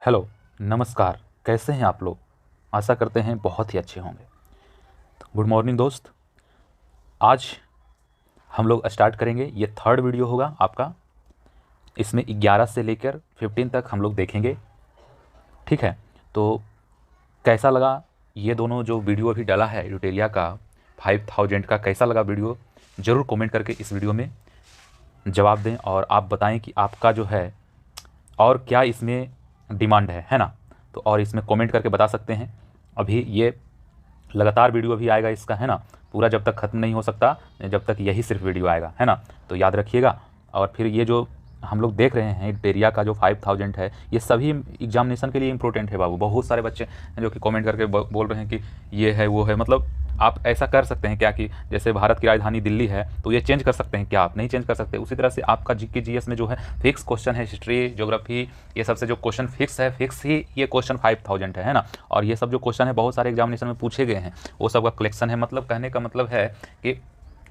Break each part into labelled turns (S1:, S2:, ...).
S1: Hello, नमस्कार। कैसे हैं आप लोग? आशा करते हैं बहुत ही अच्छे होंगे। गुड मॉर्निंग दोस्त। आज हम लोग स्टार्ट करेंगे। ये थर्ड वीडियो होगा आपका। इसमें 11 से लेकर 15 तक हम लोग देखेंगे, ठीक है? तो कैसा लगा ये दोनों जो वीडियो अभी डाला है यूटेरिया का 5000 का, कैसा लगा वीडियो? ज़रूर कमेंट करके इस वीडियो में जवाब दें और आप बताएं कि आपका जो है और क्या इसमें डिमांड है ना? तो और इसमें कमेंट करके बता सकते हैं। अभी ये लगातार वीडियो भी आएगा इसका, है ना? पूरा जब तक ख़त्म नहीं हो सकता, जब तक यही सिर्फ वीडियो आएगा, है ना? तो याद रखिएगा। और फिर ये जो हम लोग देख रहे हैं यूटेरिया का जो 5000 है, ये सभी एग्जामिनेशन के लिए इंपॉर्टेंट है बाबू। बहुत सारे बच्चे हैं जो कि कमेंट करके बोल रहे हैं कि ये है वो है। मतलब आप ऐसा कर सकते हैं क्या कि जैसे भारत की राजधानी दिल्ली है तो ये चेंज कर सकते हैं क्या? आप नहीं चेंज कर सकते। उसी तरह से आपका जीके जीएस में जो है फिक्स क्वेश्चन है, हिस्ट्री ज्योग्राफी, ये सबसे जो क्वेश्चन फिक्स है, फिक्स ही ये क्वेश्चन 5000 है ना? और ये सब जो क्वेश्चन है बहुत सारे एग्जामिनेशन में पूछे गए हैं, वो सब का कलेक्शन है। मतलब कहने का मतलब है कि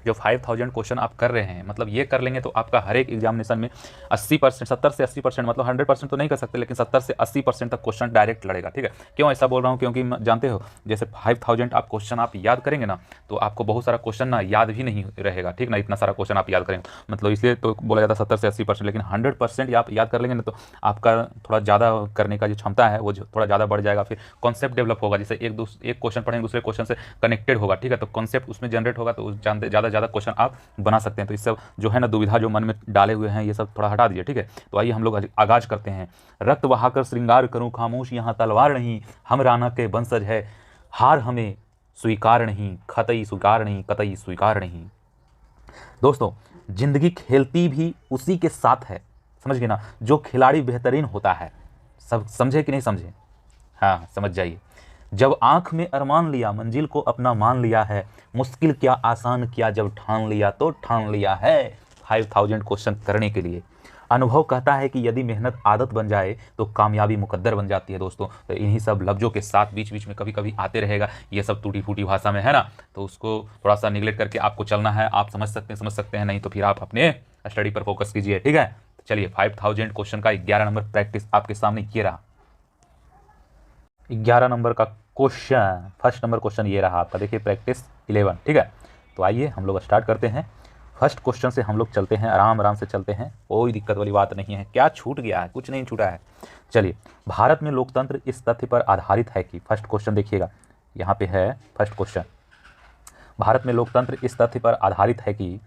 S1: जो 5000 क्वेश्चन आप कर रहे हैं, मतलब ये कर लेंगे तो आपका हर एक एग्जामिनेशन में 80%, 70 से 80%, मतलब 100% तो नहीं कर सकते, लेकिन 70 से 80% तक क्वेश्चन डायरेक्ट लड़ेगा, ठीक है? क्यों ऐसा बोल रहा हूँ? क्योंकि जानते हो जैसे 5000 आप क्वेश्चन आप याद करेंगे ना, तो आपको बहुत सारा क्वेश्चन ना याद भी नहीं रहेगा, ठीक ना? इतना सारा क्वेश्चन आप याद करेंगे, मतलब इसलिए तो बोला जाता है 70 से 80%। लेकिन 100% आप याद कर लेंगे ना, तो आपका थोड़ा ज़्यादा करने का जो क्षमता है वो थोड़ा ज़्यादा बढ़ जाएगा। फिर कॉन्सेप्ट डेवलप होगा। जैसे एक क्वेश्चन पढ़ेंगे दूसरे क्वेश्चन से कनेक्टेड होगा, ठीक है? तो कॉन्सेप्ट उसमें जनरेट होगा, तो ज़्यादा क्वेश्चन आप बना सकते हैं। तो इस सब जो है ना दुविधा जो मन में डाले हुए हैं, ये सब थोड़ा हटा दीजिए, ठीक है? तो आइए हम लोग आगाज करते हैं। रक्त बहाकर श्रृंगार करूं खामोश यहाँ तलवार नहीं, हम राणा के वंशज है, हार हमें स्वीकार नहीं, कतई स्वीकार नहीं, कतई स्वीकार नहीं। दोस्तों, जिंदगी खेलती भी उसी के साथ है, समझ गए ना? जो खिलाड़ी बेहतरीन होता है। सब समझे कि नहीं समझे? हाँ, समझ जाइए। जब आंख में अरमान लिया, मंजिल को अपना मान लिया है, मुश्किल क्या आसान किया, जब ठान लिया तो ठान लिया है 5000 क्वेश्चन करने के लिए। अनुभव कहता है कि यदि मेहनत आदत बन जाए तो कामयाबी मुकद्दर बन जाती है। दोस्तों, तो इन्हीं सब लफ्ज़ों के साथ बीच बीच में कभी कभी आते रहेगा ये सब टूटी फूटी भाषा में, है ना? तो उसको थोड़ा सा निगलेक्ट करके आपको चलना है। आप समझ सकते हैं, नहीं तो फिर आप अपने स्टडी पर फोकस कीजिए, ठीक है? चलिए, 5000 क्वेश्चन का 11 नंबर प्रैक्टिस आपके सामने ये रहा। 11 नंबर का क्वेश्चन, फर्स्ट नंबर क्वेश्चन ये रहा आपका। देखिए, प्रैक्टिस 11, ठीक है? तो आइए हम लोग स्टार्ट करते हैं। फर्स्ट क्वेश्चन से हम लोग चलते हैं, आराम आराम से चलते हैं, कोई दिक्कत वाली बात नहीं है। क्या छूट गया है? कुछ नहीं छूटा है। चलिए, भारत में लोकतंत्र इस तथ्य पर आधारित है कि, फर्स्ट क्वेश्चन देखिएगा, यहाँ पे है फर्स्ट क्वेश्चन। भारत में लोकतंत्र इस तथ्य पर आधारित है कि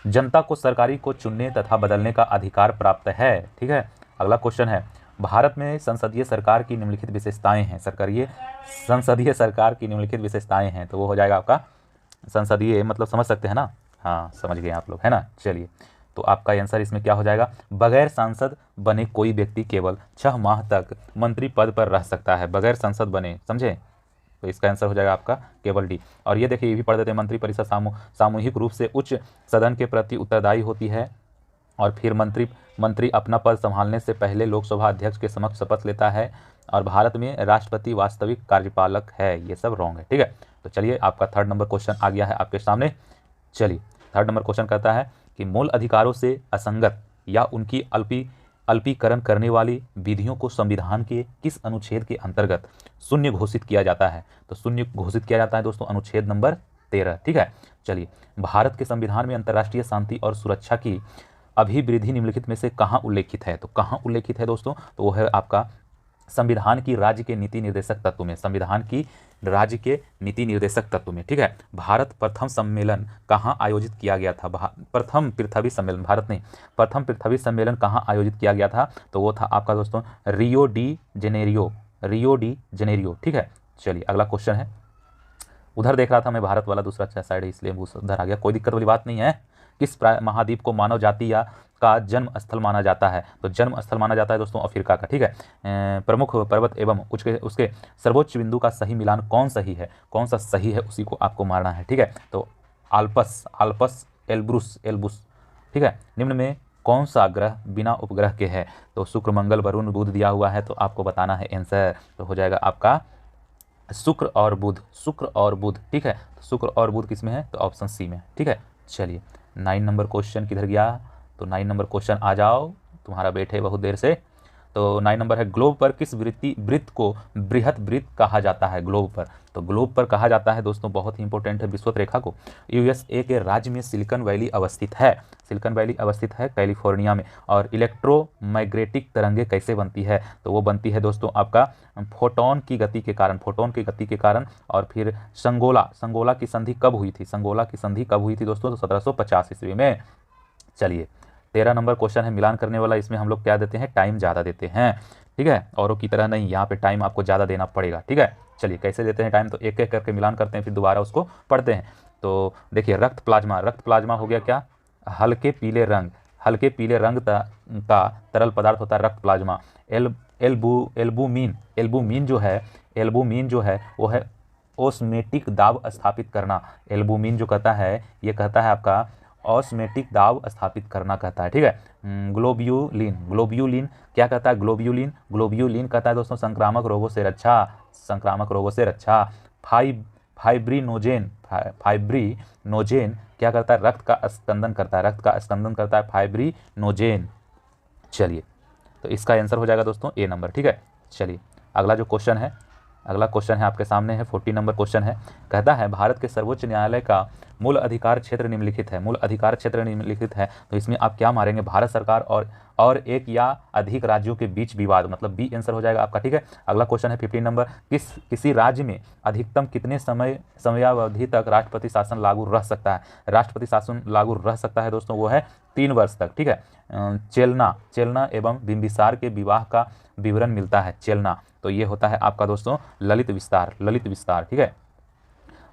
S1: जनता को सरकारी को चुनने तथा बदलने का अधिकार प्राप्त है, ठीक है? अगला क्वेश्चन है, भारत में संसदीय सरकार की निम्नलिखित विशेषताएं हैं। संसदीय सरकार की निम्नलिखित विशेषताएं हैं, तो वो हो जाएगा आपका संसदीय, मतलब समझ सकते हैं ना? हाँ, समझ गए आप लोग, है ना? चलिए, तो आपका आंसर इसमें क्या हो जाएगा? बगैर सांसद बने कोई व्यक्ति केवल 6 माह तक मंत्री पद पर रह सकता है। बगैर सांसद बने, समझे? तो इसका आंसर हो जाएगा आपका केवल डी। और ये देखिए, ये भी पढ़ देते हैं, मंत्री परिषद सामूहिक रूप से उच्च सदन के प्रति उत्तरदायी होती है। और फिर मंत्री अपना पद संभालने से पहले लोकसभा अध्यक्ष के समक्ष शपथ लेता है। और भारत में राष्ट्रपति वास्तविक कार्यपालक है। ये सब रॉन्ग है, ठीक है? तो चलिए, आपका थर्ड नंबर क्वेश्चन आ गया है आपके सामने। चलिए, थर्ड नंबर क्वेश्चन कहता है कि मूल अधिकारों से असंगत या उनकी अल्पीकरण करने वाली विधियों को संविधान के किस अनुच्छेद के अंतर्गत शून्य घोषित किया जाता है? तो शून्य घोषित किया जाता है दोस्तों अनुच्छेद नंबर 13, ठीक है? चलिए, भारत के संविधान में अंतर्राष्ट्रीय शांति और सुरक्षा की अभिवृद्धि निम्नलिखित में से कहाँ उल्लेखित है? तो कहाँ उल्लेखित है दोस्तों? तो वो है आपका संविधान की राज्य के नीति निर्देशक तत्व में। संविधान की राज्य के नीति निर्देशक तत्व में, ठीक है? भारत प्रथम सम्मेलन कहाँ आयोजित किया गया था? प्रथम पृथ्वी सम्मेलन, भारत नहीं, प्रथम पृथ्वी सम्मेलन कहाँ आयोजित किया गया था? तो वो था आपका दोस्तों रियो डी जेनेरियो, ठीक है? चलिए, अगला क्वेश्चन है। उधर देख रहा था मैं, भारत वाला दूसरा साइड है इसलिए वो उधर आ गया, कोई दिक्कत वाली बात नहीं है। किस महाद्वीप को मानव जाति का जन्म स्थल माना जाता है? तो जन्म स्थल माना जाता है दोस्तों अफ्रीका का, ठीक है? प्रमुख पर्वत एवं उसके सर्वोच्च बिंदु का सही मिलान कौन सही है? कौन सा सही है उसी को आपको मारना है, ठीक है? तो आल्पस एल्ब्रूस, ठीक है? निम्न में कौन सा ग्रह बिना उपग्रह के है? तो शुक्र, मंगल, वरुण, बुध दिया हुआ है, तो आपको बताना है आंसर। तो हो जाएगा आपका शुक्र और बुध, ठीक है? तो शुक्र और बुध किस में है? तो ऑप्शन सी में, ठीक है? चलिए, 9 नंबर क्वेश्चन किधर गया? तो 9 नंबर क्वेश्चन आ जाओ, तुम्हारा बैठे बहुत देर से। तो 9 नंबर है ग्लोब पर किस वृत्त को बृहत वृत्त कहा जाता है? ग्लोब पर, तो ग्लोब पर कहा जाता है दोस्तों, बहुत ही इंपॉर्टेंट है, विषुवत रेखा को। यूएसए के राज्य में सिलिकॉन वैली अवस्थित है, सिलिकॉन वैली अवस्थित है कैलिफोर्निया में। और इलेक्ट्रोमैग्नेटिक तरंगे कैसे बनती है? तो वो बनती है दोस्तों आपका फोटोन की गति के कारण, फोटोन की गति के कारण। और फिर संगोला की संधि कब हुई थी? संगोला की संधि कब हुई थी दोस्तों? तो 1750 ईस्वी में। चलिए 13 नंबर क्वेश्चन है मिलान करने वाला। इसमें हम लोग क्या देते हैं? टाइम ज़्यादा देते हैं, ठीक है, औरों की तरह नहीं, यहाँ पे टाइम आपको ज़्यादा देना पड़ेगा, ठीक है। चलिए कैसे देते हैं टाइम, तो एक एक करके मिलान करते हैं, फिर दोबारा उसको पढ़ते हैं। तो देखिए रक्त प्लाज्मा, रक्त प्लाज्मा हो गया क्या? हल्के पीले रंग, हल्के पीले रंग का तरल पदार्थ होता है रक्त प्लाज्मा। एल्बुमिन जो है वो है ऑस्मेटिक दाब स्थापित करना। एल्बुमिन जो कहता है, ये कहता है आपका ऑस्मेटिक दाब स्थापित करना कहता है, ठीक है। ग्लोब्यूलिन क्या कहता है? ग्लोब्यूलिन कहता है दोस्तों संक्रामक रोगों से रक्षा, संक्रामक रोगों से रक्षा। फाइब्रिनोजेन क्या करता है? रक्त का स्कंदन करता है, रक्त का स्कंदन करता है फाइब्रिनोजेन। चलिए तो इसका आंसर हो जाएगा दोस्तों ए नंबर, ठीक है। चलिए अगला जो क्वेश्चन है, अगला क्वेश्चन है आपके सामने है 40 नंबर क्वेश्चन है। कहता है भारत के सर्वोच्च न्यायालय का मूल अधिकार क्षेत्र निम्नलिखित है, मूल अधिकार क्षेत्र निम्नलिखित है। तो इसमें आप क्या मारेंगे? भारत सरकार और एक या अधिक राज्यों के बीच विवाद, मतलब बी आंसर हो जाएगा आपका, ठीक है। अगला क्वेश्चन है 15 नंबर, किसी राज्य में अधिकतम कितने समयावधि तक राष्ट्रपति शासन लागू रह सकता है? राष्ट्रपति शासन लागू रह सकता है दोस्तों, वो है 3 वर्ष तक, ठीक है। चेलना एवं बिंबिसार के विवाह का विवरण मिलता है, चेलना, तो ये होता है आपका दोस्तों ललित विस्तार, ठीक है।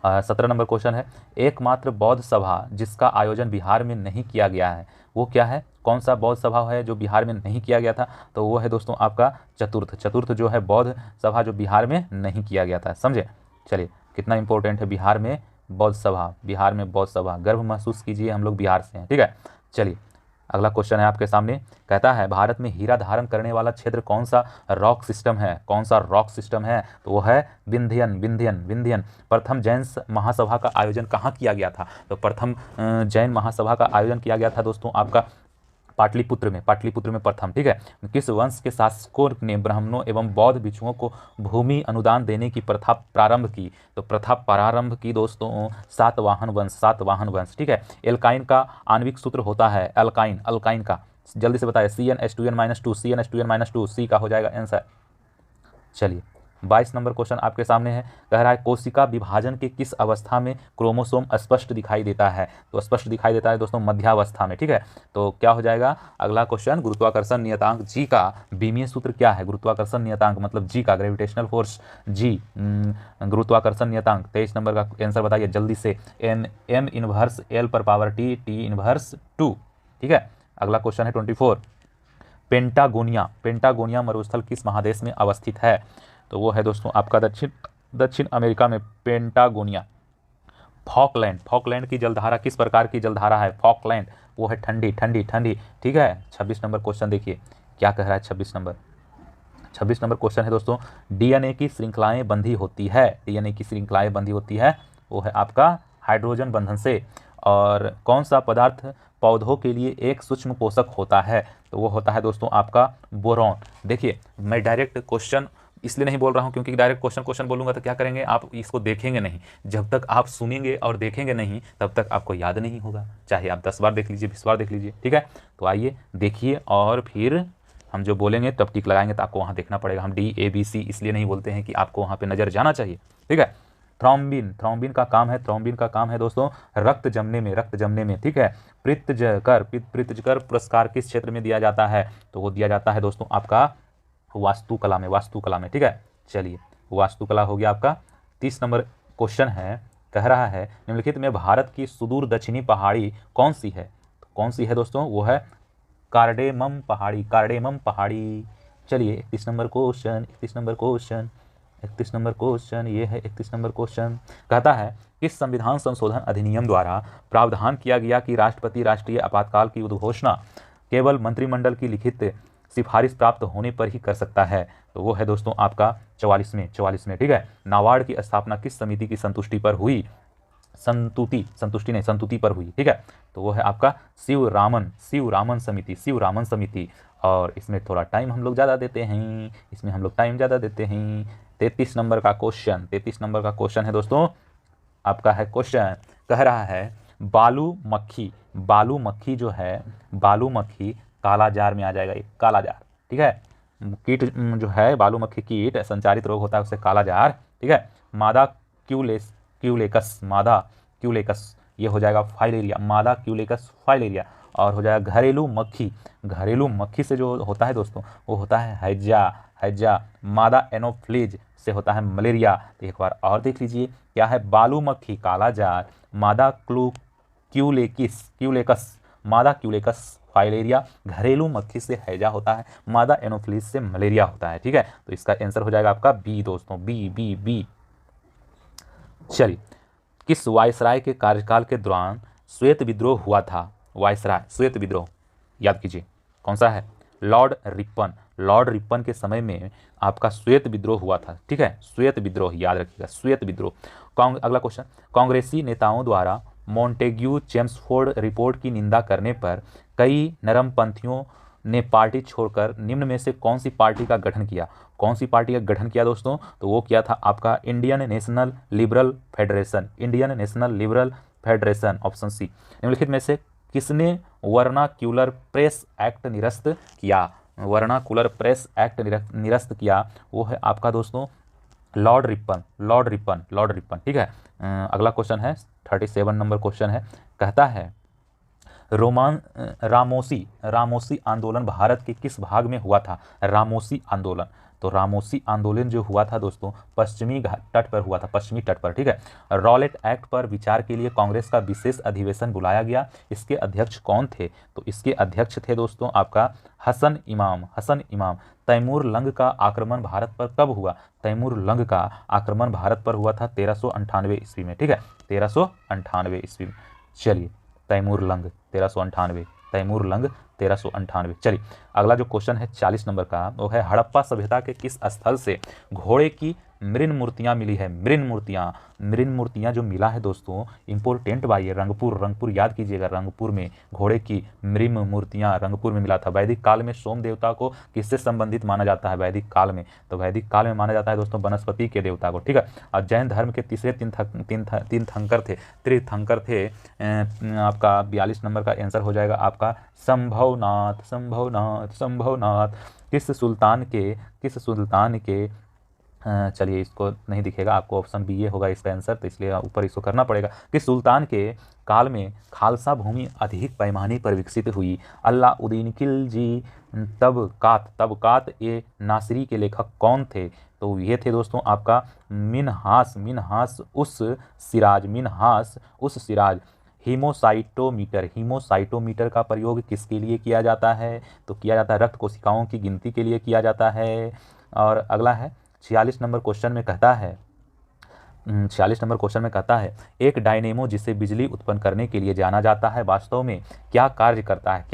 S1: 17 नंबर क्वेश्चन है, एकमात्र बौद्ध सभा जिसका आयोजन बिहार में नहीं किया गया है, वो क्या है? कौन सा बौद्ध सभा है जो बिहार में नहीं किया गया था? तो वो है दोस्तों आपका चतुर्थ जो है बौद्ध सभा जो बिहार में नहीं किया गया था, समझे। चलिए कितना इंपॉर्टेंट है बिहार में बौद्ध सभा, बिहार में बौद्ध सभा, गर्व महसूस कीजिए हम लोग बिहार से हैं, ठीक है। चलिए अगला क्वेश्चन है आपके सामने, कहता है भारत में हीरा धारण करने वाला क्षेत्र कौन सा रॉक सिस्टम है? कौन सा रॉक सिस्टम है? तो वो है विंध्यन। प्रथम जैन महासभा का आयोजन कहाँ किया गया था? तो प्रथम जैन महासभा का आयोजन किया गया था दोस्तों आपका पाटलिपुत्र में प्रथम, ठीक है। किस वंश के शासकों ने ब्राह्मणों एवं बौद्ध भिक्षुओं को भूमि अनुदान देने की प्रथा प्रारंभ की? तो प्रथा प्रारंभ की दोस्तों सातवाहन वंश, ठीक है। एल्काइन का आणविक सूत्र होता है, अल्काइन का जल्दी से बताइए, CnH2n-2 सी का हो जाएगा आंसर। चलिए 22 नंबर क्वेश्चन आपके सामने है, कह रहा है कोशिका विभाजन के किस अवस्था में क्रोमोसोम स्पष्ट दिखाई देता है? तो स्पष्ट दिखाई देता है दोस्तों मध्यावस्था में, ठीक है। तो क्या हो जाएगा अगला क्वेश्चन? गुरुत्वाकर्षण नियतांक जी का बीमीय सूत्र क्या है? गुरुत्वाकर्षण नियतांक मतलब जी का, ग्रेविटेशनल फोर्स जी, गुरुत्वाकर्षण नियतांक। 23 नंबर का आंसर बताइए जल्दी से, m इनवर्स l पर पावर t इनवर्स 2, ठीक है। अगला क्वेश्चन है 24, पेंटागोनिया मरुस्थल किस महादेश में अवस्थित है? तो वो है दोस्तों आपका दक्षिण अमेरिका में पेंटागोनिया। फॉकलैंड की जलधारा किस प्रकार की जलधारा है? फॉकलैंड वो है ठंडी, ठीक है। 26 नंबर क्वेश्चन देखिए क्या कह रहा है 26 नंबर क्वेश्चन है दोस्तों, डीएनए की श्रृंखलाएं बंधी होती है, वो है आपका हाइड्रोजन बंधन से। और कौन सा पदार्थ पौधों के लिए एक सूक्ष्म पोषक होता है? तो वो होता है दोस्तों आपका बोरॉन। देखिए मैं डायरेक्ट क्वेश्चन इसलिए नहीं बोल रहा हूँ क्योंकि डायरेक्ट क्वेश्चन बोलूँगा तो क्या करेंगे आप, इसको देखेंगे नहीं। जब तक आप सुनेंगे और देखेंगे नहीं तब तक आपको याद नहीं होगा, चाहे आप 10 बार देख लीजिए, 20 बार देख लीजिए, ठीक है। तो आइए देखिए और फिर हम जो बोलेंगे तब टिक लगाएंगे, तो आपको वहाँ देखना पड़ेगा। हम DABC इसलिए नहीं बोलते हैं कि आपको वहाँ पर नज़र जाना चाहिए, ठीक है। थ्रोम्बिन का काम है दोस्तों रक्त जमने में, ठीक है। प्रीतजकर पुरस्कार किस क्षेत्र में दिया जाता है? तो वो दिया जाता है दोस्तों आपका वास्तुकला में, ठीक है। चलिए वास्तुकला हो गया आपका। 30 नंबर क्वेश्चन है, कह रहा है निम्नलिखित में भारत की सुदूर दक्षिणी पहाड़ी कौन सी है? तो कौन सी है दोस्तों? वो है कार्डेमम पहाड़ी। चलिए 31 नंबर क्वेश्चन ये है 31 नंबर क्वेश्चन, कहता है किस संविधान संशोधन अधिनियम द्वारा प्रावधान किया गया कि राष्ट्रपति राष्ट्रीय आपातकाल की उद्घोषणा केवल मंत्रिमंडल की लिखित सिफारिश प्राप्त होने पर ही कर सकता है? तो वो है दोस्तों आपका 44 में, ठीक है। नाबार्ड की स्थापना किस समिति की संतुष्टि पर हुई? संतुष्टि नहीं, संतुति पर हुई, ठीक है। तो वो है आपका शिवरामन समिति। और इसमें थोड़ा टाइम हम लोग ज़्यादा देते हैं, 33 नंबर का क्वेश्चन है दोस्तों आपका। है क्वेश्चन कह रहा है बालू मक्खी जो है, बालू मक्खी काला जार में आ जाएगा, एक काला जार, ठीक है। कीट जो है बालू मक्खी कीट संचारित रोग होता है उससे काला जार, ठीक है। मादा क्यूलेकस ये हो जाएगा फाइलेरिया, मादा क्यूलेकस फाइलेरिया। और हो जाएगा घरेलू मक्खी से जो होता है दोस्तों वो होता है हैजा। मादा एनोफ्लीज से होता है मलेरिया। तो एक बार और देख लीजिए क्या है, बालू मक्खी काला जार, मादा क्यूलेकस मादा क्यूलेकस फाइलेरिया, घरेलू मक्खी से हैजा होता है, मादा एनोफ्लीज से मलेरिया होता है, ठीक है। तो इसका आंसर हो जाएगा आपका बी दोस्तों, बी। चलिए, किस वायसराय के कार्यकाल के दौरान श्वेत विद्रोह हुआ था? वायसराय श्वेत विद्रोह याद कीजिए कौन सा है, लॉर्ड रिपन के समय में आपका श्वेत विद्रोह हुआ था, ठीक है। श्वेत विद्रोह याद रखिएगा, श्वेत विद्रोह। अगला क्वेश्चन, कांग्रेसी नेताओं द्वारा मॉन्टेग्यू चेम्सफोर्ड रिपोर्ट की निंदा करने पर कई नरमपंथियों ने पार्टी छोड़कर निम्न में से कौन सी पार्टी का गठन किया? कौन सी पार्टी का गठन किया दोस्तों? तो वो किया था आपका Indian National Liberal Federation, option C. निम्नलिखित में से किसने वर्नाक्यूलर प्रेस एक्ट निरस्त किया? वो है आपका दोस्तों लॉर्ड रिपन, ठीक है। अगला क्वेश्चन है 37 नंबर क्वेश्चन है, कहता है रामोसी आंदोलन भारत के किस भाग में हुआ था? रामोसी आंदोलन, तो रामोसी आंदोलन जो हुआ था दोस्तों पश्चिमी तट पर हुआ था, पश्चिमी तट पर, ठीक है। रॉलेट एक्ट पर विचार के लिए कांग्रेस का विशेष अधिवेशन बुलाया गया, इसके अध्यक्ष कौन थे? तो इसके अध्यक्ष थे दोस्तों आपका हसन इमाम। तैमूर लंग का आक्रमण भारत पर कब हुआ? तैमूर लंग का आक्रमण भारत पर हुआ था 1398 ईस्वी में, ठीक है, 1398 ईस्वी में। चलिए, तैमूर लंग 1398। चलिए, अगला जो क्वेश्चन है 40 नंबर का, वो है हड़प्पा सभ्यता के किस स्थल से घोड़े की मृन मूर्तियाँ मिली है? मृन मूर्तियाँ जो मिला है दोस्तों, इंपोर्टेंट बाई है, रंगपुर याद कीजिएगा, रंगपुर में घोड़े की मृन मूर्तियाँ रंगपुर में मिला था। वैदिक काल में सोम देवता को किससे संबंधित माना जाता है? वैदिक काल में, तो वैदिक काल में माना जाता है दोस्तों वनस्पति के देवता को, ठीक है। और जैन धर्म के तीसरे तीर्थंकर थे आपका 42 नंबर का आंसर हो जाएगा आपका संभवनाथ। किस सुल्तान के चलिए इसको नहीं दिखेगा आपको, ऑप्शन बी ए होगा इसका आंसर, तो इसलिए ऊपर इसको करना पड़ेगा। कि सुल्तान के काल में खालसा भूमि अधिक पैमाने पर विकसित हुई? अलाउद्दीन खिलजी। तबकात ए नासिरी के लेखक कौन थे? तो ये थे दोस्तों आपका मिन्हास उस सिराज। हीमोसाइटोमीटर का प्रयोग किसके लिए किया जाता है? तो किया जाता है रक्त कोशिकाओं की गिनती के लिए किया जाता है। और अगला है 46 नंबर क्वेश्चन में कहता है एक डायनेमो जिसे बिजली उत्पन्न करने के लिए जाना जाता है वास्तव में क्या कार्य करता है?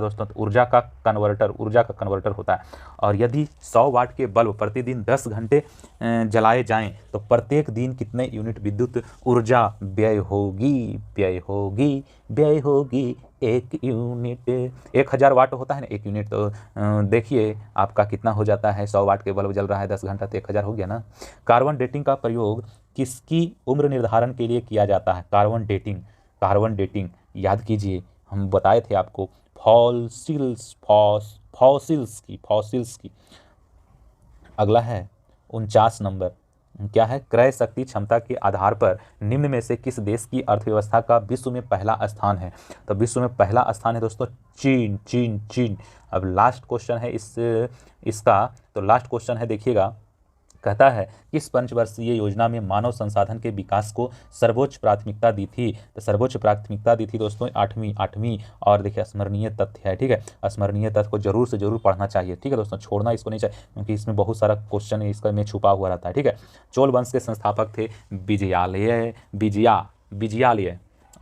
S1: दोस्तों, तो ऊर्जा का कन्वर्टर होता है। और यदि 100 वाट के बल्ब प्रतिदिन 10 घंटे जलाए जाएं तो प्रत्येक दिन कितने यूनिट विद्युत ऊर्जा व्यय होगी? 1 यूनिट। 1000 वाट होता है ना 1 यूनिट, तो देखिए आपका कितना हो जाता है, 100 वाट के बल्ब जल रहा है 10 घंटा, तो 1000 हो गया ना। कार्बन डेटिंग का प्रयोग किसकी उम्र निर्धारण के लिए किया जाता है? कार्बन डेटिंग याद कीजिए, हम बताए थे आपको फॉसिल्स की। अगला है 49 नंबर, क्या है? क्रय शक्ति क्षमता के आधार पर निम्न में से किस देश की अर्थव्यवस्था का विश्व में पहला स्थान है? तो विश्व में पहला स्थान है दोस्तों चीन। अब लास्ट क्वेश्चन है इसका, तो लास्ट क्वेश्चन है देखिएगा, कहता है किस पंचवर्षीय योजना में मानव संसाधन के विकास को सर्वोच्च प्राथमिकता दी थी? तो सर्वोच्च प्राथमिकता दी थी दोस्तों 8वीं। और देखिए स्मरणीय तथ्य है, ठीक है, स्मरणीय तथ्य को जरूर से जरूर पढ़ना चाहिए, ठीक है दोस्तों, छोड़ना इसको नहीं चाहिए, क्योंकि इसमें बहुत सारा क्वेश्चन इसका में छुपा हुआ रहता है, ठीक है। चोल वंश के संस्थापक थे विजयालय,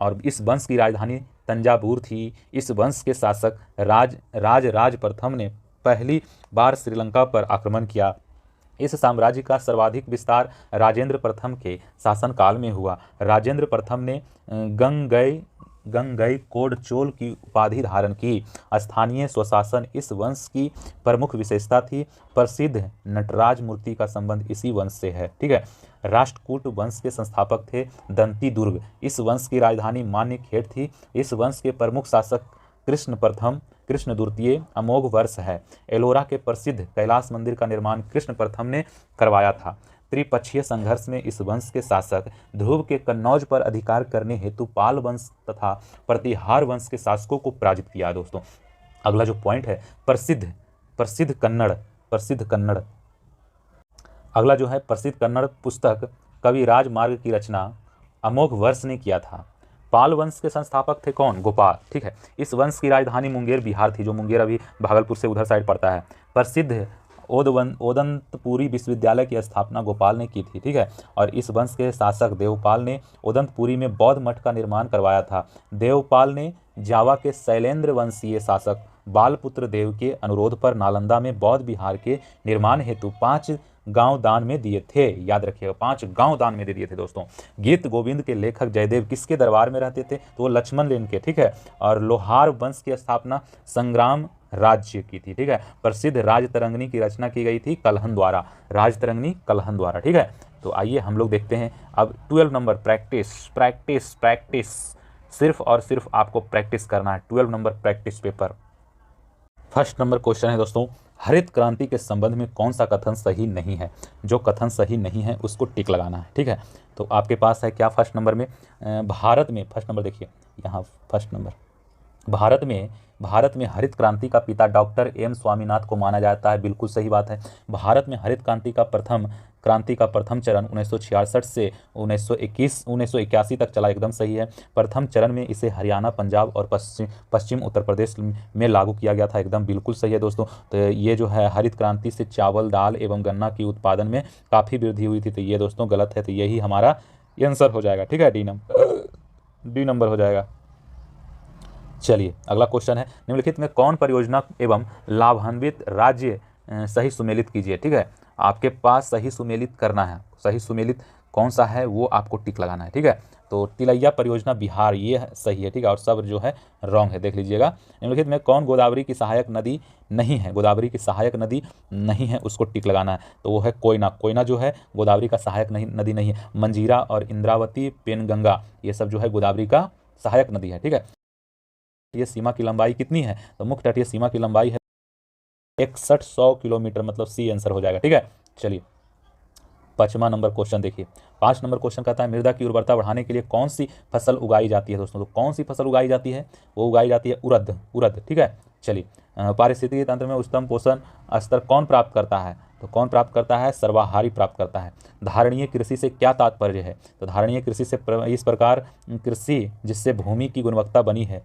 S1: और इस वंश की राजधानी तंजावुर थी। इस वंश के शासक राज प्रथम ने पहली बार श्रीलंका पर आक्रमण किया। इस साम्राज्य का सर्वाधिक विस्तार राजेंद्र प्रथम के शासनकाल में हुआ। राजेंद्र प्रथम ने गंगईकोंड चोल की उपाधि धारण की। स्थानीय स्वशासन इस वंश की प्रमुख विशेषता थी। प्रसिद्ध नटराज मूर्ति का संबंध इसी वंश से है। ठीक है। राष्ट्रकूट वंश के संस्थापक थे दंती दुर्ग। इस वंश की राजधानी मान्यखेड़ थी। इस वंश के प्रमुख शासक कृष्ण द्वितीय अमोघ वर्ष है। एलोरा के प्रसिद्ध कैलाश मंदिर का निर्माण कृष्ण प्रथम ने करवाया था। त्रिपक्षीय संघर्ष में इस वंश के शासक ध्रुव के कन्नौज पर अधिकार करने हेतु पाल वंश तथा प्रतिहार वंश के शासकों को पराजित किया। दोस्तों अगला जो पॉइंट है प्रसिद्ध कन्नड़ अगला जो है प्रसिद्ध कन्नड़ पुस्तक कविराज मार्ग की रचना अमोघ वर्ष ने किया था। पाल वंश के संस्थापक थे कौन? गोपाल। ठीक है। इस वंश की राजधानी मुंगेर बिहार थी, जो मुंगेर अभी भागलपुर से उधर साइड पड़ता है। प्रसिद्ध ओदंतपुरी विश्वविद्यालय की स्थापना गोपाल ने की थी। ठीक है। और इस वंश के शासक देवपाल ने ओदंतपुरी में बौद्ध मठ का निर्माण करवाया था। देवपाल ने जावा के शैलेंद्र वंशीय शासक बालपुत्र देव के अनुरोध पर नालंदा में बौद्ध विहार के निर्माण हेतु 5 गांव दान में दिए थे। याद रखिएगा, 5 गांव दान में दे दिए थे। दोस्तों गीत गोविंद के लेखक जयदेव किसके दरबार में रहते थे? तो वो लक्ष्मण लेन के। ठीक है। और लोहार वंश की स्थापना संग्राम राज्य की थी। ठीक है। प्रसिद्ध राजतरंगिणी की रचना की गई थी कलहन द्वारा। राजतरंगिणी कलहन द्वारा। ठीक है। तो आइए हम लोग देखते हैं अब 12 नंबर प्रैक्टिस सिर्फ और सिर्फ आपको प्रैक्टिस करना है। 12 number practice paper. First number question है दोस्तों, हरित क्रांति के संबंध में कौन सा कथन सही नहीं है? जो कथन सही नहीं है उसको टिक लगाना है। ठीक है। तो आपके पास है क्या फर्स्ट नंबर में? भारत में फर्स्ट नंबर देखिए यहाँ फर्स्ट नंबर, भारत में हरित क्रांति का पिता डॉक्टर एम स्वामीनाथन को माना जाता है। बिल्कुल सही बात है। भारत में हरित क्रांति का प्रथम चरण 1966 से 1981 तक चला। एकदम सही है। प्रथम चरण में इसे हरियाणा, पंजाब और पश्चिम उत्तर प्रदेश में लागू किया गया था। एकदम बिल्कुल सही है दोस्तों। तो ये जो है हरित क्रांति से चावल, दाल एवं गन्ना की उत्पादन में काफ़ी वृद्धि हुई थी। तो ये दोस्तों गलत है। तो यही हमारा आंसर हो जाएगा। ठीक है। डी नंबर हो जाएगा। चलिए अगला क्वेश्चन है, निम्नलिखित में कौन परियोजना एवं लाभान्वित राज्य सही सुमेलित कीजिए। ठीक है। आपके पास सही सुमेलित करना है। सही सुमेलित कौन सा है वो आपको टिक लगाना है। ठीक है। तो तिलैया परियोजना बिहार, ये सही है। ठीक है। और सब जो है रॉन्ग है, देख लीजिएगा। निम्नलिखित में कौन गोदावरी की सहायक नदी नहीं है? गोदावरी की सहायक नदी नहीं है, उसको टिक लगाना है। तो वो है कोयना जो है गोदावरी का सहायक नदी नहीं है। मंजीरा और इंद्रावती, पेनगंगा, ये सब जो है गोदावरी का सहायक नदी है। ठीक है। ये सीमा की लंबाई कितनी है? तो मुख्य तटीय सीमा की लंबाई है 6100 किलोमीटर, मतलब सी आंसर हो जाएगा। ठीक है। चलिए 5वां नंबर क्वेश्चन देखिए। 5 नंबर क्वेश्चन कहता है मृदा की उर्वरता बढ़ाने के लिए कौन सी फसल उगाई जाती है? दोस्तों तो कौन सी फसल उगाई जाती है? वो उगाई जाती है उड़द। ठीक है। चलिए पारिस्थितिकी तंत्र में उच्चतम पोषण स्तर कौन प्राप्त करता है? तो कौन प्राप्त करता है? सर्वाहारी प्राप्त करता है। धारणीय कृषि से क्या तात्पर्य है? तो धारणीय कृषि से इस प्रकार कृषि जिससे भूमि की गुणवत्ता बनी है,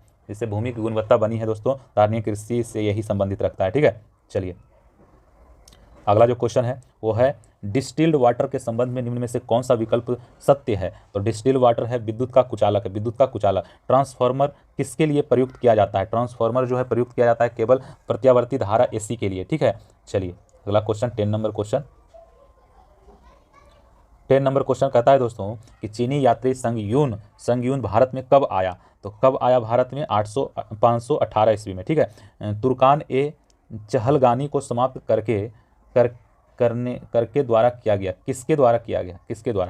S1: दोस्तों धारणीय कृषि से यही संबंधित रखता है। ठीक है। चलिए अगला जो क्वेश्चन है वो है डिस्टिल्ड वाटर के संबंध में निम्न में से कौन सा विकल्प सत्य है? तो डिस्टिल्ड वाटर है विद्युत का कुचालक। ट्रांसफार्मर किसके लिए प्रयुक्त किया जाता है? ट्रांसफार्मर जो है प्रयुक्त किया जाता है केवल प्रत्यावर्ती धारा एसी के लिए। ठीक है। चलिए अगला question 10 number question. 10 number question कहता है दोस्तों कि चीनी यात्री संगयून भारत में कब आया? तो कब आया भारत में? 518 ईस्वी में। ठीक है। तुर्कान ए चहलगानी को समाप्त करके द्वारा किया गया। किसके द्वारा किया गया?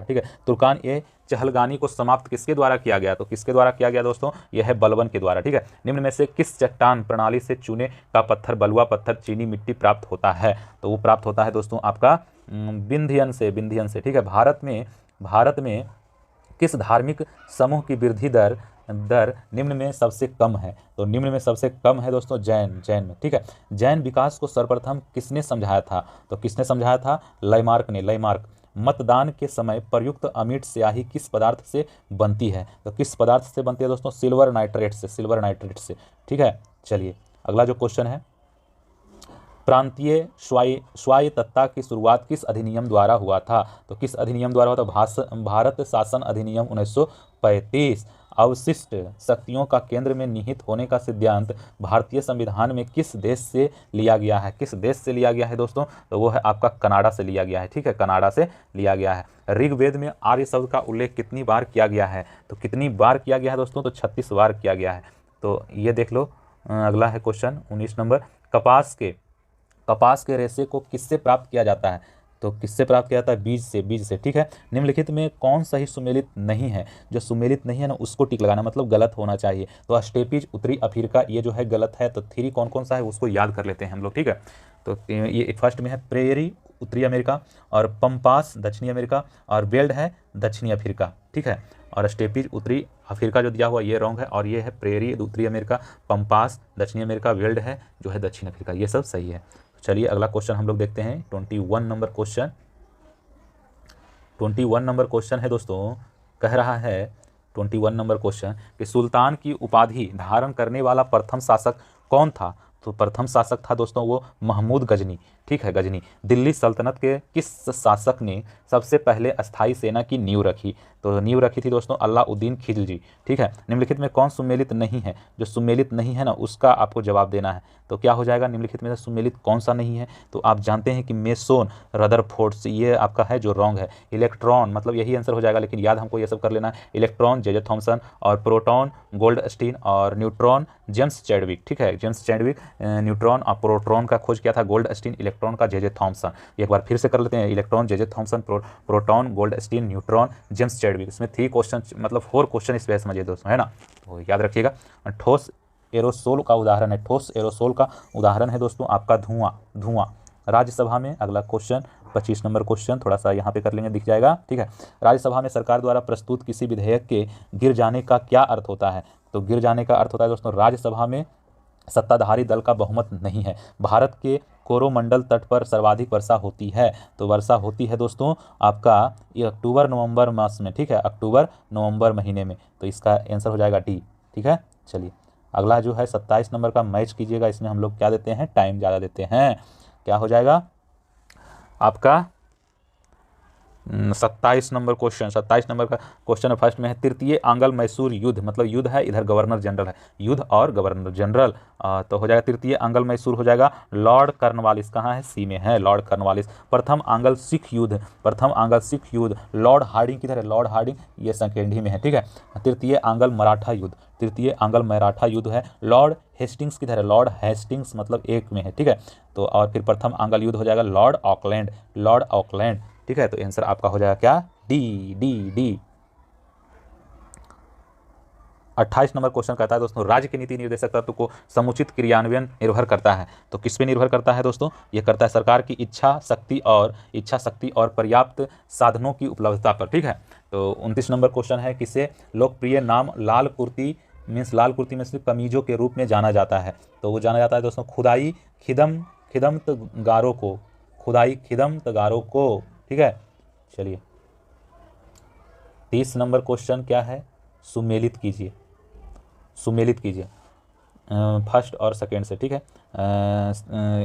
S1: ठीक है। तुर्कान ए चहलगानी को समाप्त किसके द्वारा किया गया? तो किसके द्वारा किया गया दोस्तों? यह है बलबन के द्वारा। ठीक है। निम्न में से किस चट्टान प्रणाली से चूने का पत्थर, बलुआ पत्थर, चीनी मिट्टी प्राप्त होता है? तो वो प्राप्त होता है दोस्तों आपका विंध्यन से। ठीक है। भारत में किस धार्मिक समूह की वृद्धि दर निम्न में सबसे कम है? तो निम्न में सबसे कम है दोस्तों जैन में। ठीक है। जैन विकास को सर्वप्रथम किसने समझाया था? तो किसने समझाया था? लैमार्क ने। मतदान के समय प्रयुक्त अमीट स्याही किस पदार्थ से बनती है? तो किस पदार्थ से बनती है दोस्तों? सिल्वर नाइट्रेट से। ठीक है। चलिए अगला जो क्वेश्चन है, प्रांतीय स्वायत्तता की शुरुआत किस अधिनियम द्वारा हुआ था? तो किस अधिनियम द्वारा हुआ था? भारत शासन अधिनियम 1935। अवशिष्ट शक्तियों का केंद्र में निहित होने का सिद्धांत भारतीय संविधान में किस देश से लिया गया है? किस देश से लिया गया है दोस्तों? तो वो है आपका कनाडा से लिया गया है। ठीक है, कनाडा से लिया गया है। ऋग्वेद में आर्य शब्द का उल्लेख कितनी बार किया गया है? तो कितनी बार किया गया है दोस्तों? तो 36 बार किया गया है। तो ये देख लो। अगला है क्वेश्चन 19 नंबर, कपास के रेशे को किससे प्राप्त किया जाता है? तो किससे प्राप्त किया जाता है? बीज से। ठीक है, निम्नलिखित में कौन सही सुमेलित नहीं है? जो सुमेलित नहीं है ना उसको टिक लगाना, मतलब गलत होना चाहिए। तो स्टेपीज उत्तरी अफ्रीका ये जो है गलत है। तो 3 कौन कौन सा है उसको याद कर लेते हैं हम लोग। ठीक है, तो ये फर्स्ट में है प्रेयरी उत्तरी अमेरिका, और पंपास दक्षिणी अमेरिका, और बेल्ड है दक्षिणी अफ्रीका। ठीक है, और स्टेपीज उत्तरी अफ्रीका जो दिया हुआ ये रॉन्ग है, और ये है प्रेयरी उत्तरी अमेरिका, पंपास दक्षिणी अमेरिका, वेल्ड है जो है दक्षिण अफ्रीका। ये सब सही है। चलिए अगला क्वेश्चन हम लोग देखते हैं। 21 नंबर क्वेश्चन। 21 नंबर क्वेश्चन है दोस्तों, कह रहा है 21 नंबर क्वेश्चन कि सुल्तान की उपाधि धारण करने वाला प्रथम शासक कौन था? तो प्रथम शासक था दोस्तों वो महमूद गजनी। ठीक है, गजनी। दिल्ली सल्तनत के किस शासक ने सबसे पहले अस्थाई सेना की नींव रखी? तो नींव रखी थी दोस्तों अलाउद्दीन खिलजी। ठीक है, निम्नलिखित में कौन सुमेलित नहीं है? जो सुमेलित नहीं है ना उसका आपको जवाब देना है। तो क्या हो जाएगा? निम्नलिखित में से सुमेलित कौन सा नहीं है? तो आप जानते हैं कि मेसोन रदरफोर्ड, ये आपका है जो रॉन्ग है। इलेक्ट्रॉन, मतलब यही आंसर हो जाएगा, लेकिन याद हमको ये सब कर लेना है। इलेक्ट्रॉन जे थॉमसन, और प्रोटॉन गोल्डस्टीन, और न्यूट्रॉन जेम्स चैडविक। ठीक है, जेम्स चैडविक न्यूट्रॉन और प्रोटॉन का खोज किया था, गोल्डस्टीन, इलेक्ट्रॉन का जे थॉमसन। एक बार फिर से कर लेते हैं, electron J Thomson, proton Goldstein, neutron James Chadwick. इसमें 3 क्वेश्चन, मतलब 4 क्वेश्चन इस वजह समझिए दोस्तों, है ना, तो याद रखिएगा। ठोस एरोसोल का उदाहरण है, ठोस एरोसोल का उदाहरण है दोस्तों आपका धुआं राज्यसभा में। अगला क्वेश्चन 25 नंबर क्वेश्चन, थोड़ा सा यहाँ पे कर लेंगे, दिख जाएगा। ठीक है, राज्यसभा में सरकार द्वारा प्रस्तुत किसी विधेयक के गिर जाने का क्या अर्थ होता है? तो गिर जाने का अर्थ होता है दोस्तों राज्यसभा में सत्ताधारी दल का बहुमत नहीं है। भारत के कोरोमंडल तट पर सर्वाधिक वर्षा होती है। तो वर्षा होती है दोस्तों आपका ये अक्टूबर नवंबर मास में। ठीक है, अक्टूबर नवंबर महीने में। तो इसका आंसर हो जाएगा डी। ठीक है, चलिए अगला जो है 27 नंबर का मैच कीजिएगा। इसमें हम लोग क्या देते हैं? टाइम ज़्यादा देते हैं। क्या हो जाएगा आपका 27 नंबर क्वेश्चन। 27 नंबर का क्वेश्चन फर्स्ट में है तृतीय आंग्ल मैसूर युद्ध, मतलब युद्ध है, इधर गवर्नर जनरल है, युद्ध और गवर्नर जनरल। तो हो जाएगा तृतीय आंग्ल मैसूर हो जाएगा लॉर्ड कर्नवालिस। कहाँ है? सी में है लॉर्ड कर्नवालिस। प्रथम आंग्ल सिख युद्ध लॉर्ड हार्डिंग किधर है? लॉर्ड हार्डिंग ये सेकेंड ही में है। ठीक है, तृतीय आंग्ल मराठा युद्ध है लॉर्ड हेस्टिंग्स किधर है? लॉर्ड हेस्टिंग्स मतलब 1 में है। ठीक है, तो और फिर प्रथम आंग्ल युद्ध हो जाएगा लॉर्ड ऑकलैंड। ठीक है, तो आंसर आपका हो जाएगा क्या? डी। 28 नंबर क्वेश्चन कहता है दोस्तों राज्य के नीति निर्देशक तत्व को समुचित क्रियान्वयन निर्भर करता है। तो किस पे निर्भर करता है दोस्तों? ये करता है सरकार की इच्छा शक्ति और पर्याप्त साधनों की उपलब्धता पर। ठीक है, तो 29 नंबर क्वेश्चन है किसे लोकप्रिय नाम लाल कुर्ती में सिर्फ कमीजों के रूप में जाना जाता है? तो वो जाना जाता है दोस्तों खुदाई खिदमतगारों को। ठीक है, चलिए 30 नंबर क्वेश्चन क्या है? सुमेलित कीजिए फर्स्ट और सेकेंड से। ठीक है,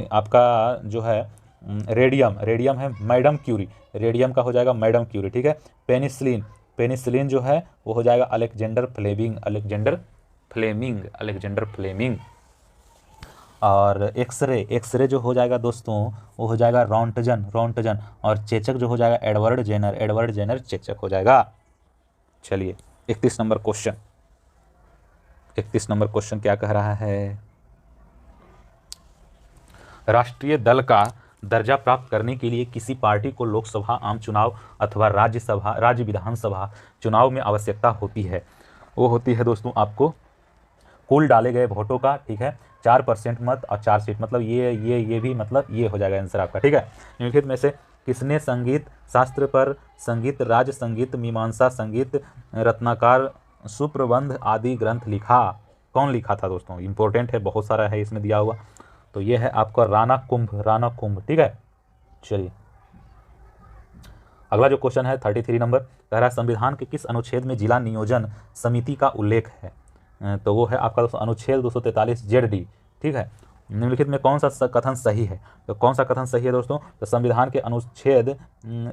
S1: आपका जो है रेडियम है मैडम क्यूरी, रेडियम का हो जाएगा मैडम क्यूरी। ठीक है, पेनिसिलिन जो है वो हो जाएगा अलेक्जेंडर फ्लेमिंग। और एक्सरे जो हो जाएगा दोस्तों वो हो जाएगा रोंटजन। और चेचक जो हो जाएगा एडवर्ड जेनर चेचक हो जाएगा। चलिए 31 नंबर क्वेश्चन क्या कह रहा है? राष्ट्रीय दल का दर्जा प्राप्त करने के लिए किसी पार्टी को लोकसभा आम चुनाव अथवा राज्य विधानसभा चुनाव में आवश्यकता होती है। वो होती है दोस्तों आपको कुल डाले गए वोटों का। ठीक है, 4% मत और 4 सीट, मतलब ये भी, मतलब ये हो जाएगा आंसर आपका। ठीक है, निम्नलिखित में से किसने संगीत शास्त्र पर संगीत राज संगीत मीमांसा संगीत रत्नाकर सुप्रबंध आदि ग्रंथ लिखा? कौन लिखा था दोस्तों? इंपॉर्टेंट है, बहुत सारा है इसमें दिया हुआ। तो ये है आपका राणा कुंभ। ठीक है, चलिए अगला जो क्वेश्चन है 33 नंबर कह रहा है संविधान के किस अनुच्छेद में जिला नियोजन समिति का उल्लेख है? तो वो है आपका अनुच्छेद 243 ZD। ठीक है, निम्नलिखित में कौन सा कथन सही है? तो कौन सा कथन सही है दोस्तों? तो संविधान के अनुच्छेद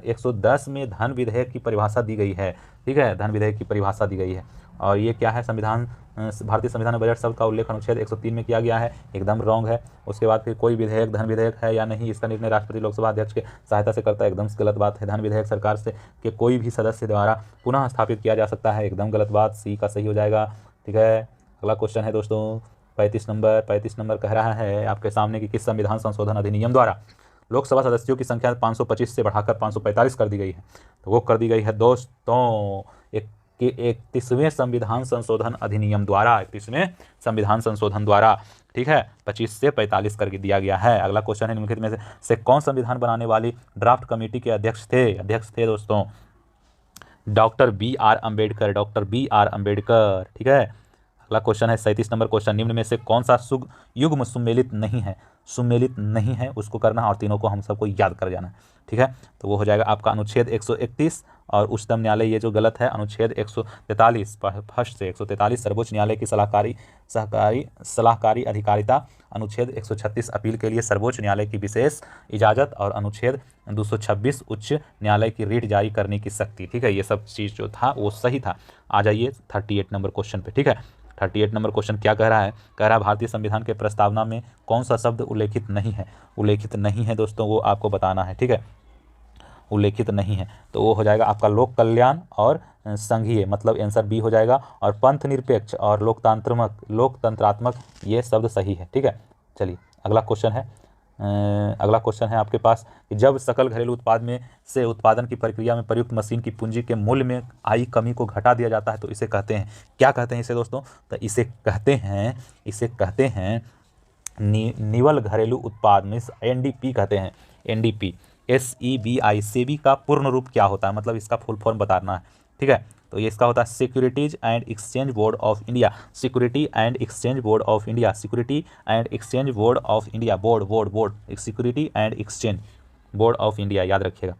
S1: 110 में धन विधेयक की परिभाषा दी गई है। ठीक है, धन विधेयक की परिभाषा दी गई है। और ये क्या है, संविधान भारतीय संविधान में बजट शब्द का उल्लेख अनुच्छेद 103 में किया गया है, एकदम रॉन्ग है। उसके बाद फिर कोई विधेयक धन विधेयक है या नहीं, इसका निर्णय राष्ट्रपति लोकसभा अध्यक्ष के सहायता से करता है, एकदम गलत बात है। धन विधेयक सरकार से के कोई भी सदस्य द्वारा पुनः स्थापित किया जा सकता है, एकदम गलत बात, सी का सही हो जाएगा। ठीक है, अगला क्वेश्चन है दोस्तों 35 नंबर कह रहा है आपके सामने कि किस संविधान संशोधन अधिनियम द्वारा लोकसभा सदस्यों की संख्या 525 से बढ़ाकर 545 कर दी गई है। तो वो कर दी गई है दोस्तों 31वें संविधान संशोधन अधिनियम द्वारा, 31वें संविधान संशोधन द्वारा। ठीक है, 25 से 45 करके दिया गया है। अगला क्वेश्चन है निम्नलिखित में से कौन संविधान बनाने वाली ड्राफ्ट कमेटी के अध्यक्ष थे दोस्तों? Doctor B R Ambedkar, doctor B R Ambedkar. ठीक है, अगला क्वेश्चन है 37 नंबर क्वेश्चन, निम्न में से कौन सा युग्म सुमेलित नहीं है? सुमेलित नहीं है उसको करना और तीनों को हम सबको याद कर जाना है। ठीक है, तो वो हो जाएगा आपका अनुच्छेद 131 और उच्चतम न्यायालय, ये जो गलत है, अनुच्छेद 143 फर्स्ट से 143 सर्वोच्च न्यायालय की सलाहकारी अधिकारिता, अनुच्छेद 136 अपील के लिए सर्वोच्च न्यायालय की विशेष इजाज़त और अनुच्छेद 226 उच्च न्यायालय की रीट जारी करने की शक्ति। ठीक है, ये सब चीज़ जो था वो सही था। आ जाइए 38 नंबर क्वेश्चन पे। ठीक है, 38 नंबर क्वेश्चन क्या कह रहा है? कह रहा है भारतीय संविधान के प्रस्तावना में कौन सा शब्द उल्लेखित नहीं है? उल्लेखित नहीं है दोस्तों, वो आपको बताना है। ठीक है, उल्लेखित नहीं है तो वो हो जाएगा आपका लोक कल्याण और संघीय, मतलब आंसर बी हो जाएगा। और पंथ निरपेक्ष और लोकतंत्रात्मक ये शब्द सही है। ठीक है, चलिए अगला क्वेश्चन है आपके पास कि जब सकल घरेलू उत्पाद में से उत्पादन की प्रक्रिया में प्रयुक्त मशीन की पूंजी के मूल्य में आई कमी को घटा दिया जाता है तो इसे कहते हैं, क्या कहते हैं इसे दोस्तों? तो इसे कहते हैं निवल घरेलू उत्पाद में NDP कहते हैं। NDP SEBI, सेबी का पूर्ण रूप क्या होता है, मतलब इसका फुल फॉर्म बताना है। ठीक है, तो ये इसका होता है securities and exchange board of India, security and exchange board of India, security and exchange board of India, board security and exchange board of India, याद रखिएगा।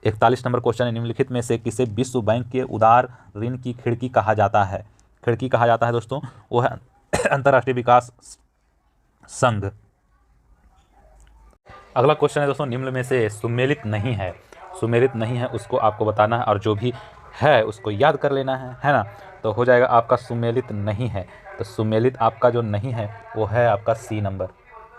S1: 41 नंबर क्वेश्चन है निम्नलिखित में से किसे विश्व बैंक के उदार ऋण की खिड़की कहा जाता है? खिड़की कहा जाता है दोस्तों, वो है अंतर्राष्ट्रीय विकास संघ। अगला क्वेश्चन है दोस्तों, निम्न में से सुमेलित नहीं है उसको आपको बताना है और जो भी है उसको याद कर लेना है ना। तो हो जाएगा आपका सुमेलित नहीं है, तो सुमेलित आपका जो नहीं है वो है आपका सी नंबर।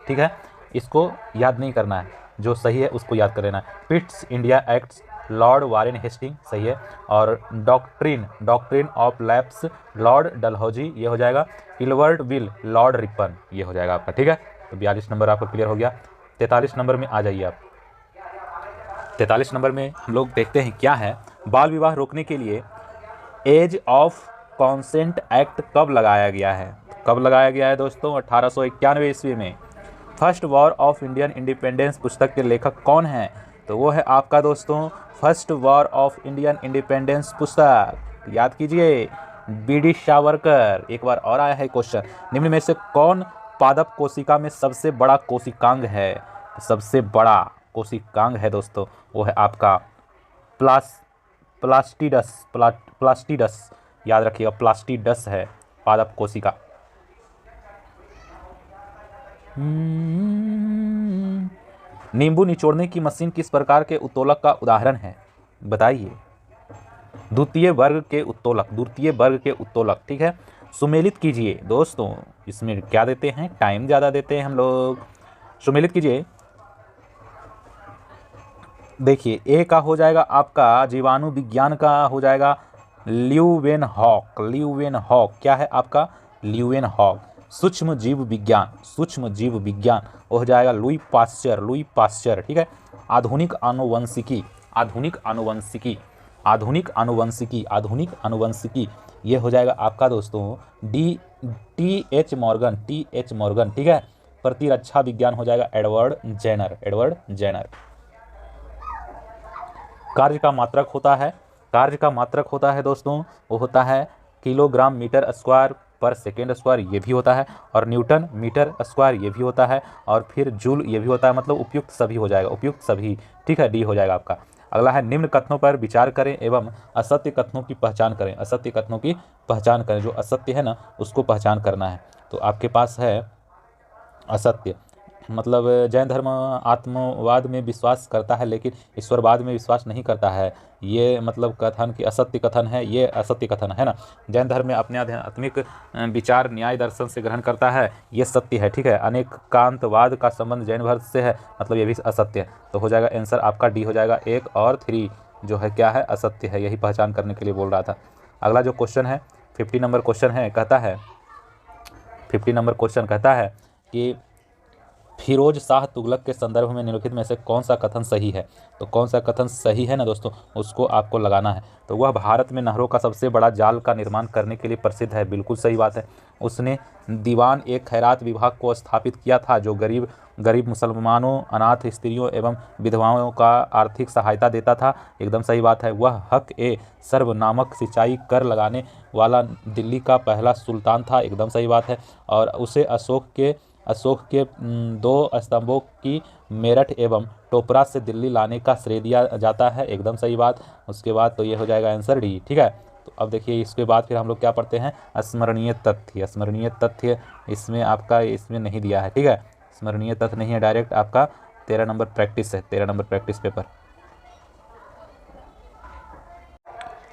S1: ठीक है, इसको याद नहीं करना है, जो सही है उसको याद कर लेना है। Pitts India acts, Lord Warren Hasting सही है, और doctrine of lapse, Lord Dalhousie ये हो जाएगा। इलवर्ट विल, लॉर्ड रिपन ये हो जाएगा आपका। ठीक है, तो 42 नंबर आपको क्लियर हो गया। 43 नंबर में आ जाइए आप। 43 नंबर में हम लोग देखते हैं क्या है, बाल विवाह रोकने के लिए एज ऑफ कॉन्सेंट एक्ट कब लगाया गया है? कब लगाया गया है दोस्तों? 1891 ईस्वी में। First war of Indian independence पुस्तक के लेखक कौन है? तो वो है आपका दोस्तों first war of Indian independence पुस्तक, याद कीजिए, BD सावरकर। एक बार और आया है क्वेश्चन, निम्न में से कौन पादप कोशिका में सबसे बड़ा कोशिकांग है? सबसे बड़ा कोशिकांग है दोस्तों वो है आपका प्लास्टिडस, याद रखिएगा, प्लास्टिडस है पादप कोशिका। नींबू निचोड़ने की मशीन किस प्रकार के उत्तोलक का उदाहरण है? बताइए। द्वितीय वर्ग के उत्तोलक। ठीक है, सुमेलित कीजिए दोस्तों, इसमें क्या देते हैं, टाइम ज़्यादा देते हैं हम लोग। सुमेलित कीजिए, देखिए ए का हो जाएगा आपका जीवाणु विज्ञान का हो जाएगा ल्यूवेनहॉक, क्या है आपका ल्यूवेनहॉक। सूक्ष्म जीव विज्ञान वो हो जाएगा लुई पास्चर। ठीक है, आधुनिक आनुवंशिकी ये हो जाएगा आपका दोस्तों TH मॉर्गन। ठीक है, प्रतिरक्षा विज्ञान हो जाएगा एडवर्ड जेनर। कार्य का मात्रक होता है दोस्तों, वो होता है किलोग्राम मीटर स्क्वायर पर सेकेंड स्क्वायर, ये भी होता है, और न्यूटन मीटर स्क्वायर ये भी होता है, और फिर जूल ये भी होता है, मतलब उपयुक्त सभी हो जाएगा, उपयुक्त सभी। ठीक है, डी हो जाएगा आपका। अगला है निम्न कथनों पर विचार करें एवं असत्य कथनों की पहचान करें। जो असत्य है ना उसको पहचान करना है। तो आपके पास है असत्य, मतलब जैन धर्म आत्मवाद में विश्वास करता है लेकिन ईश्वरवाद में विश्वास नहीं करता है। ये मतलब कथन कि असत्य कथन है, ये असत्य कथन है ना। जैन धर्म में अपने आध्यात्मिक विचार न्याय दर्शन से ग्रहण करता है, ये सत्य है, ठीक है। अनेकांतवाद का संबंध जैन धर्म से है, मतलब ये भी असत्य है। तो हो जाएगा आंसर आपका डी हो जाएगा, 1 और 3 जो है क्या है, असत्य है। यही पहचान करने के लिए बोल रहा था। अगला जो क्वेश्चन है 50 नंबर क्वेश्चन है, कहता है 50 नंबर क्वेश्चन कहता है कि फिरोज शाह तुगलक के संदर्भ में निम्नलिखित में से कौन सा कथन सही है। तो कौन सा कथन सही है ना दोस्तों, उसको आपको लगाना है। तो वह भारत में नहरों का सबसे बड़ा जाल का निर्माण करने के लिए प्रसिद्ध है, बिल्कुल सही बात है। उसने दीवान एक खैरात विभाग को स्थापित किया था जो गरीब मुसलमानों, अनाथ स्त्रियों एवं विधवाओं का आर्थिक सहायता देता था, एकदम सही बात है। वह हक ए सर्व नामक सिंचाई कर लगाने वाला दिल्ली का पहला सुल्तान था, एकदम सही बात है। और उसे अशोक के 2 स्तंभों की मेरठ एवं टोपरा से दिल्ली लाने का श्रेय दिया जाता है, एकदम सही बात। उसके बाद तो ये हो जाएगा आंसर डी, ठीक है। तो अब देखिए इसके बाद फिर हम लोग क्या पढ़ते हैं, स्मरणीय तथ्य। स्मरणीय तथ्य इसमें आपका इसमें नहीं दिया है, ठीक है। स्मरणीय तथ्य नहीं है, डायरेक्ट आपका 13 नंबर प्रैक्टिस है, 13 नंबर प्रैक्टिस पेपर।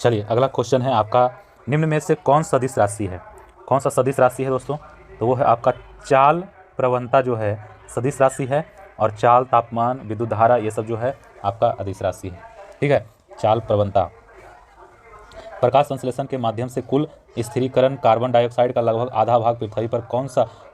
S1: चलिए अगला क्वेश्चन है आपका, निम्न में से कौन सदिश राशि है। कौन सा सदिश राशि है दोस्तों, तो वो है आपका चाल प्रवणता जो है सदिश राशि है, और चाल, तापमान, विद्युत धारा ये सब जो है आपका अदिश राशि है, ठीक है। चाल प्रवणता प्रकाश संश्लेषण के माध्यम से कुल स्थिरीकरण कार्बन डाइऑक्साइड का लगभग आधा भाग पृथ्वी पर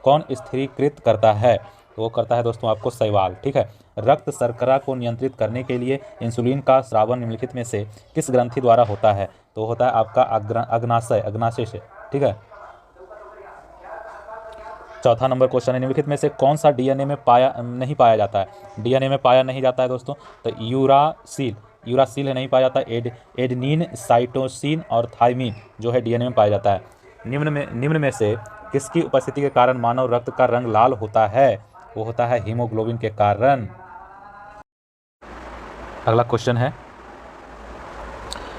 S1: कौन स्थिरीकृत करता है। तो वो करता है दोस्तों आपको शैवाल, ठीक है। रक्त शर्करा को नियंत्रित करने के लिए इंसुलिन का स्रावन निम्नलिखित में से किस ग्रंथि द्वारा होता है। तो होता है आपका अग्नाशय से, ठीक है। चौथा नंबर क्वेश्चन है, निम्नलिखित में से कौन सा डीएनए में नहीं पाया जाता है। डीएनए में पाया नहीं जाता है दोस्तों, तो यूरासिल नहीं पाया जाता। एडेनिन, साइटोसिन और थाइमिन जो है डीएनए में पाया जाता है। निम्न में से किसकी उपस्थिति के कारण मानव रक्त का रंग लाल होता है। वो होता है हीमोग्लोबिन के कारण। अगला क्वेश्चन है,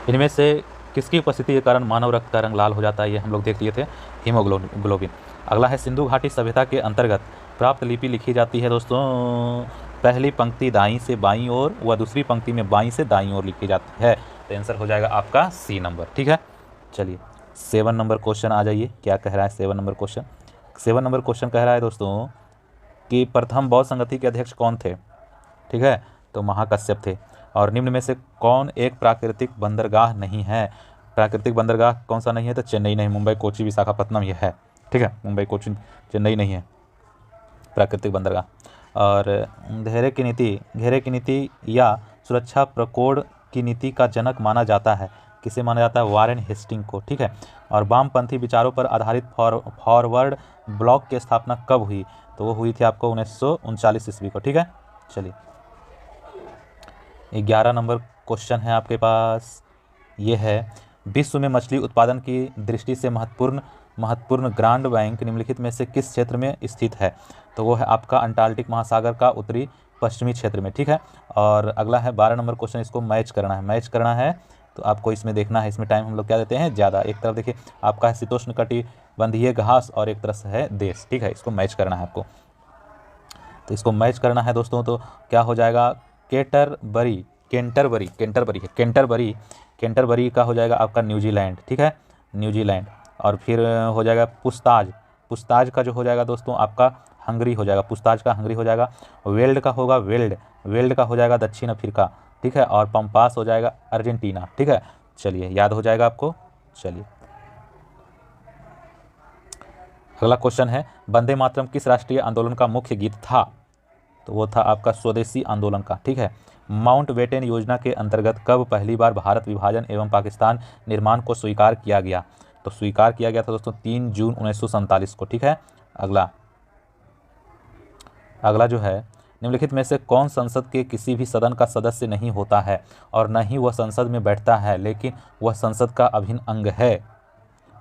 S1: इनमें से किसकी उपस्थिति के कारण मानव रक्त का रंग लाल हो जाता है। ये हम लोग देख लिए थे, हीमोग्लोबिन। अगला है, सिंधु घाटी सभ्यता के अंतर्गत प्राप्त लिपि लिखी जाती है दोस्तों। पहली पंक्ति दाईं से बाईं ओर व दूसरी पंक्ति में बाईं से दाईं ओर लिखी जाती है। तो आंसर हो जाएगा आपका सी नंबर, ठीक है। चलिए 7 नंबर क्वेश्चन आ जाइए, क्या कह रहा है 7 नंबर क्वेश्चन। 7 नंबर क्वेश्चन कह रहा है दोस्तों कि प्रथम बौद्ध संगति के अध्यक्ष कौन थे, ठीक है। तो महाकश्यप थे। और निम्न में से कौन एक प्राकृतिक बंदरगाह नहीं है। प्राकृतिक बंदरगाह कौन सा नहीं है, तो चेन्नई नहीं, मुंबई, कोची, विशाखापत्तनम ये है, ठीक है। मुंबई, कोची, चेन्नई नहीं है प्राकृतिक बंदरगाह। और घेरे की नीति या सुरक्षा प्रकोढ़ की नीति का जनक माना जाता है, किसे माना जाता है, वारेन हेस्टिंग को, ठीक है। और वामपंथी विचारों पर आधारित फॉरवर्ड ब्लॉक की स्थापना कब हुई। तो वो हुई थी आपको 1939 ईस्वी को, ठीक है। चलिए 11 नंबर क्वेश्चन है आपके पास, ये है, विश्व में मछली उत्पादन की दृष्टि से महत्वपूर्ण ग्रांड बैंक निम्नलिखित में से किस क्षेत्र में स्थित है। तो वो है आपका अंटार्कटिक महासागर का उत्तरी पश्चिमी क्षेत्र में, ठीक है। और अगला है 12 नंबर क्वेश्चन, इसको मैच करना है। तो आपको इसमें देखना है, इसमें टाइम हम लोग क्या देते हैं, ज़्यादा। एक तरफ देखिए आपका है शीतोष्ण कटिबंधीय घास और एक तरफ है देश, ठीक है। इसको मैच करना है आपको, तो इसको मैच करना है दोस्तों। तो क्या हो जाएगा, कैंटरबरी का हो जाएगा आपका न्यूजीलैंड, ठीक है, न्यूजीलैंड। और फिर हो जाएगा पुस्ताज का जो हो जाएगा दोस्तों आपका हंगरी हो जाएगा, पुस्ताज का हंगरी हो जाएगा। वेल्ड का होगा वेल्ड का हो जाएगा दक्षिण अफ्रीका, ठीक है। और पंपास हो जाएगा अर्जेंटीना, ठीक है। चलिए याद हो जाएगा आपको। चलिए अगला क्वेश्चन है, वंदे मातरम किस राष्ट्रीय आंदोलन का मुख्य गीत था। तो वो था आपका स्वदेशी आंदोलन का, ठीक है। माउंटबेटन योजना के अंतर्गत कब पहली बार भारत विभाजन एवं पाकिस्तान निर्माण को स्वीकार किया गया। तो स्वीकार किया गया था दोस्तों 3 जून 1947 को, ठीक है। अगला जो है, निम्नलिखित में से कौन संसद के किसी भी सदन का सदस्य नहीं होता है और न ही वह संसद में बैठता है, लेकिन वह संसद का अभिन्न अंग है।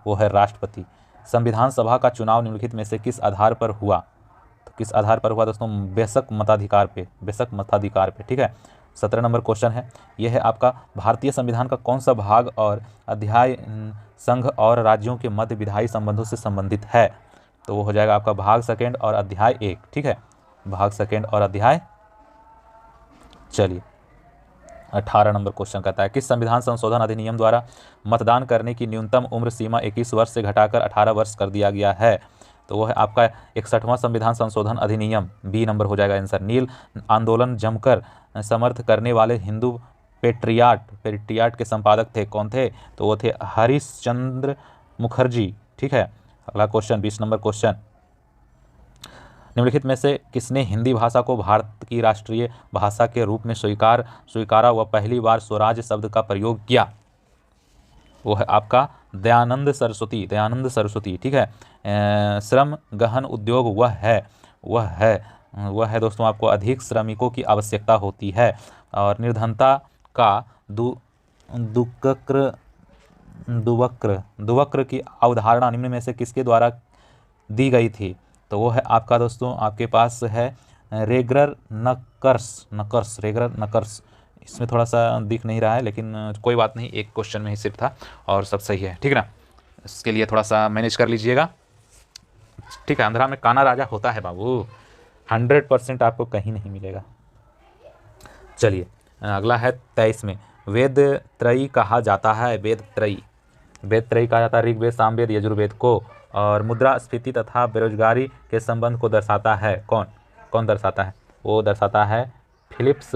S1: वो है राष्ट्रपति। संविधान सभा का चुनाव निम्नलिखित में से किस आधार पर हुआ। तो किस आधार पर हुआ दोस्तों, बेशक मताधिकार पे, ठीक है। 17 नंबर क्वेश्चन है, यह है आपका, भारतीय संविधान का कौन सा भाग और अध्याय संघ और राज्यों के मध्य विधायी संबंधों से संबंधित है। तो वो हो जाएगा आपका भाग 2 और अध्याय 1, ठीक है। भाग सेकेंड और अध्याय। चलिए 18 नंबर क्वेश्चन कहता है, किस संविधान संशोधन अधिनियम द्वारा मतदान करने की न्यूनतम उम्र सीमा 21 वर्ष से घटाकर 18 वर्ष कर दिया गया है? तो वो है आपका 61वां संविधान संशोधन अधिनियम, बी नंबर हो जाएगा आंसर। नील आंदोलन जमकर समर्थ करने वाले हिंदू पेट्रियाट के संपादक थे, कौन थे? तो वो थे हरीश चंद्र मुखर्जी। ठीक है, अगला क्वेश्चन 20 नंबर क्वेश्चन, निम्नलिखित में से किसने हिंदी भाषा को भारत की राष्ट्रीय भाषा के रूप में स्वीकारा व पहली बार स्वराज शब्द का प्रयोग किया? वो है आपका दयानंद सरस्वती। ठीक है, श्रम गहन उद्योग वह है दोस्तों, आपको अधिक श्रमिकों की आवश्यकता होती है। और निर्धनता का दुवक्र की अवधारणा निम्न में से किसके द्वारा दी गई थी? तो वो है आपका दोस्तों, आपके पास है रेगरर नकर्स। इसमें थोड़ा सा दिख नहीं रहा है, लेकिन कोई बात नहीं, एक क्वेश्चन में ही सिर्फ था और सब सही है। ठीक है ना, इसके लिए थोड़ा सा मैनेज कर लीजिएगा। ठीक है, आंध्रा में काना राजा होता है बाबू, 100% आपको कहीं नहीं मिलेगा। चलिए अगला है 23 में, वेद त्रयी कहा जाता है, वेद त्रयी कहा जाता है ऋग्वेद, सामवेद, यजुर्वेद को। और मुद्रास्फीति तथा बेरोजगारी के संबंध को दर्शाता है कौन दर्शाता है? वो दर्शाता है फिलिप्स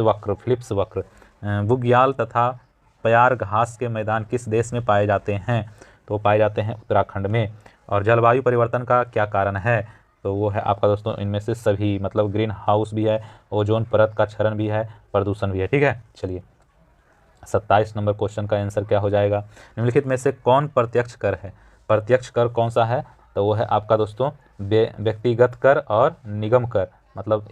S1: वक्र। बुग्याल तथा प्यार घास के मैदान किस देश में पाए जाते हैं? तो पाए जाते हैं उत्तराखंड में। और जलवायु परिवर्तन का क्या कारण है? तो वो है आपका दोस्तों इनमें से सभी, मतलब ग्रीन हाउस भी है, ओजोन परत का क्षरण भी है, प्रदूषण भी है। ठीक है, चलिए 27 नंबर क्वेश्चन का आंसर क्या हो जाएगा? निम्नलिखित में से कौन प्रत्यक्ष कर है? प्रत्यक्ष कर कौन सा है? तो वो है आपका दोस्तों व्यक्तिगत कर और निगम कर, मतलब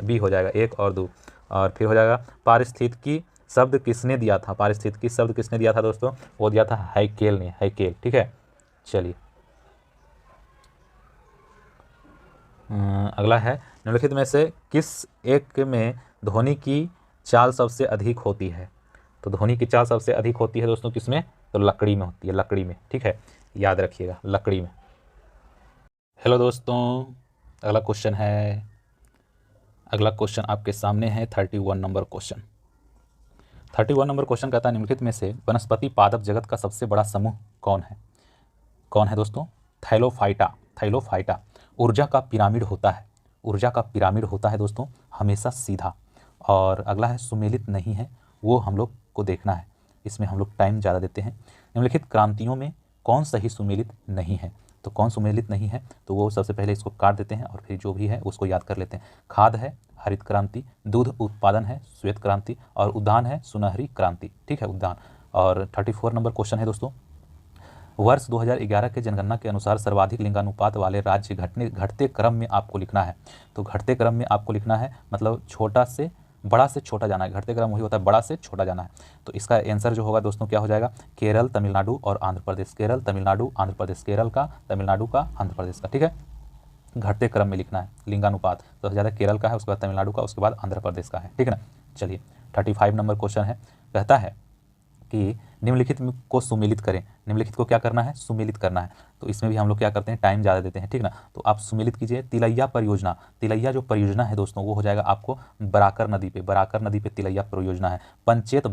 S1: बी हो जाएगा 1 और 2। और फिर हो जाएगा पारिस्थितिकी शब्द किसने दिया था? पारिस्थितिकी शब्द किसने दिया था दोस्तों? वो दिया था हैकेल ने, हैकेल। ठीक है, चलिए अगला है, निम्नलिखित में से किस एक में ध्वनि की चाल सबसे अधिक होती है? तो ध्वनि की चाल सबसे अधिक होती है दोस्तों किसमें? तो लकड़ी में होती है, लकड़ी में। ठीक है, याद रखिएगा, लकड़ी में। हेलो दोस्तों, अगला क्वेश्चन आपके सामने है 31 नंबर क्वेश्चन। 31 नंबर क्वेश्चन कहता है, निम्नलिखित में से वनस्पति पादप जगत का सबसे बड़ा समूह कौन है दोस्तों? थैलोफाइटा। ऊर्जा का पिरामिड होता है दोस्तों हमेशा सीधा। और अगला है सुमेलित नहीं है, वो हम लोग को देखना है, इसमें हम लोग टाइम ज़्यादा देते हैं। निम्नलिखित क्रांतियों में कौन सही सुमेलित नहीं है? तो कौन सुमेलित नहीं है? तो वो सबसे पहले इसको काट देते हैं और फिर जो भी है उसको याद कर लेते हैं। खाद है हरित क्रांति, दूध उत्पादन है श्वेत क्रांति, और उद्यान है सुनहरी क्रांति। ठीक है, उद्यान। और 34 नंबर क्वेश्चन है दोस्तों, वर्ष 2011 के जनगणना के अनुसार सर्वाधिक लिंगानुपात वाले राज्य घटते क्रम में आपको लिखना है। तो घटते क्रम में आपको लिखना है, मतलब छोटा से बड़ा से छोटा जाना है। घटते क्रम वही होता है, बड़ा से छोटा जाना है। तो इसका आंसर जो होगा दोस्तों क्या हो जाएगा? केरल, तमिलनाडु और आंध्र प्रदेश। केरल, तमिलनाडु, आंध्र प्रदेश। केरल का, तमिलनाडु का, आंध्र प्रदेश का। ठीक है, घटते क्रम में लिखना है लिंगानुपात। तो ज़्यादा केरल का है, उसके बाद तमिलनाडु का, उसके बाद आंध्र प्रदेश का है। ठीक है ना, चलिए 35 नंबर क्वेश्चन है, कहता है कि निम्नलिखित को सुमेलित करें। निम्नलिखित को क्या करना है? सुमेलित करना है। तो इसमें भी हम लोग क्या करते हैं, टाइम ज़्यादा देते हैं। ठीक ना, तो आप सुमेलित कीजिए। तिलैया परियोजना, तिलैया जो परियोजना है दोस्तों वो हो जाएगा आपको बराकर नदी पे तिलैया परियोजना है। पंचेत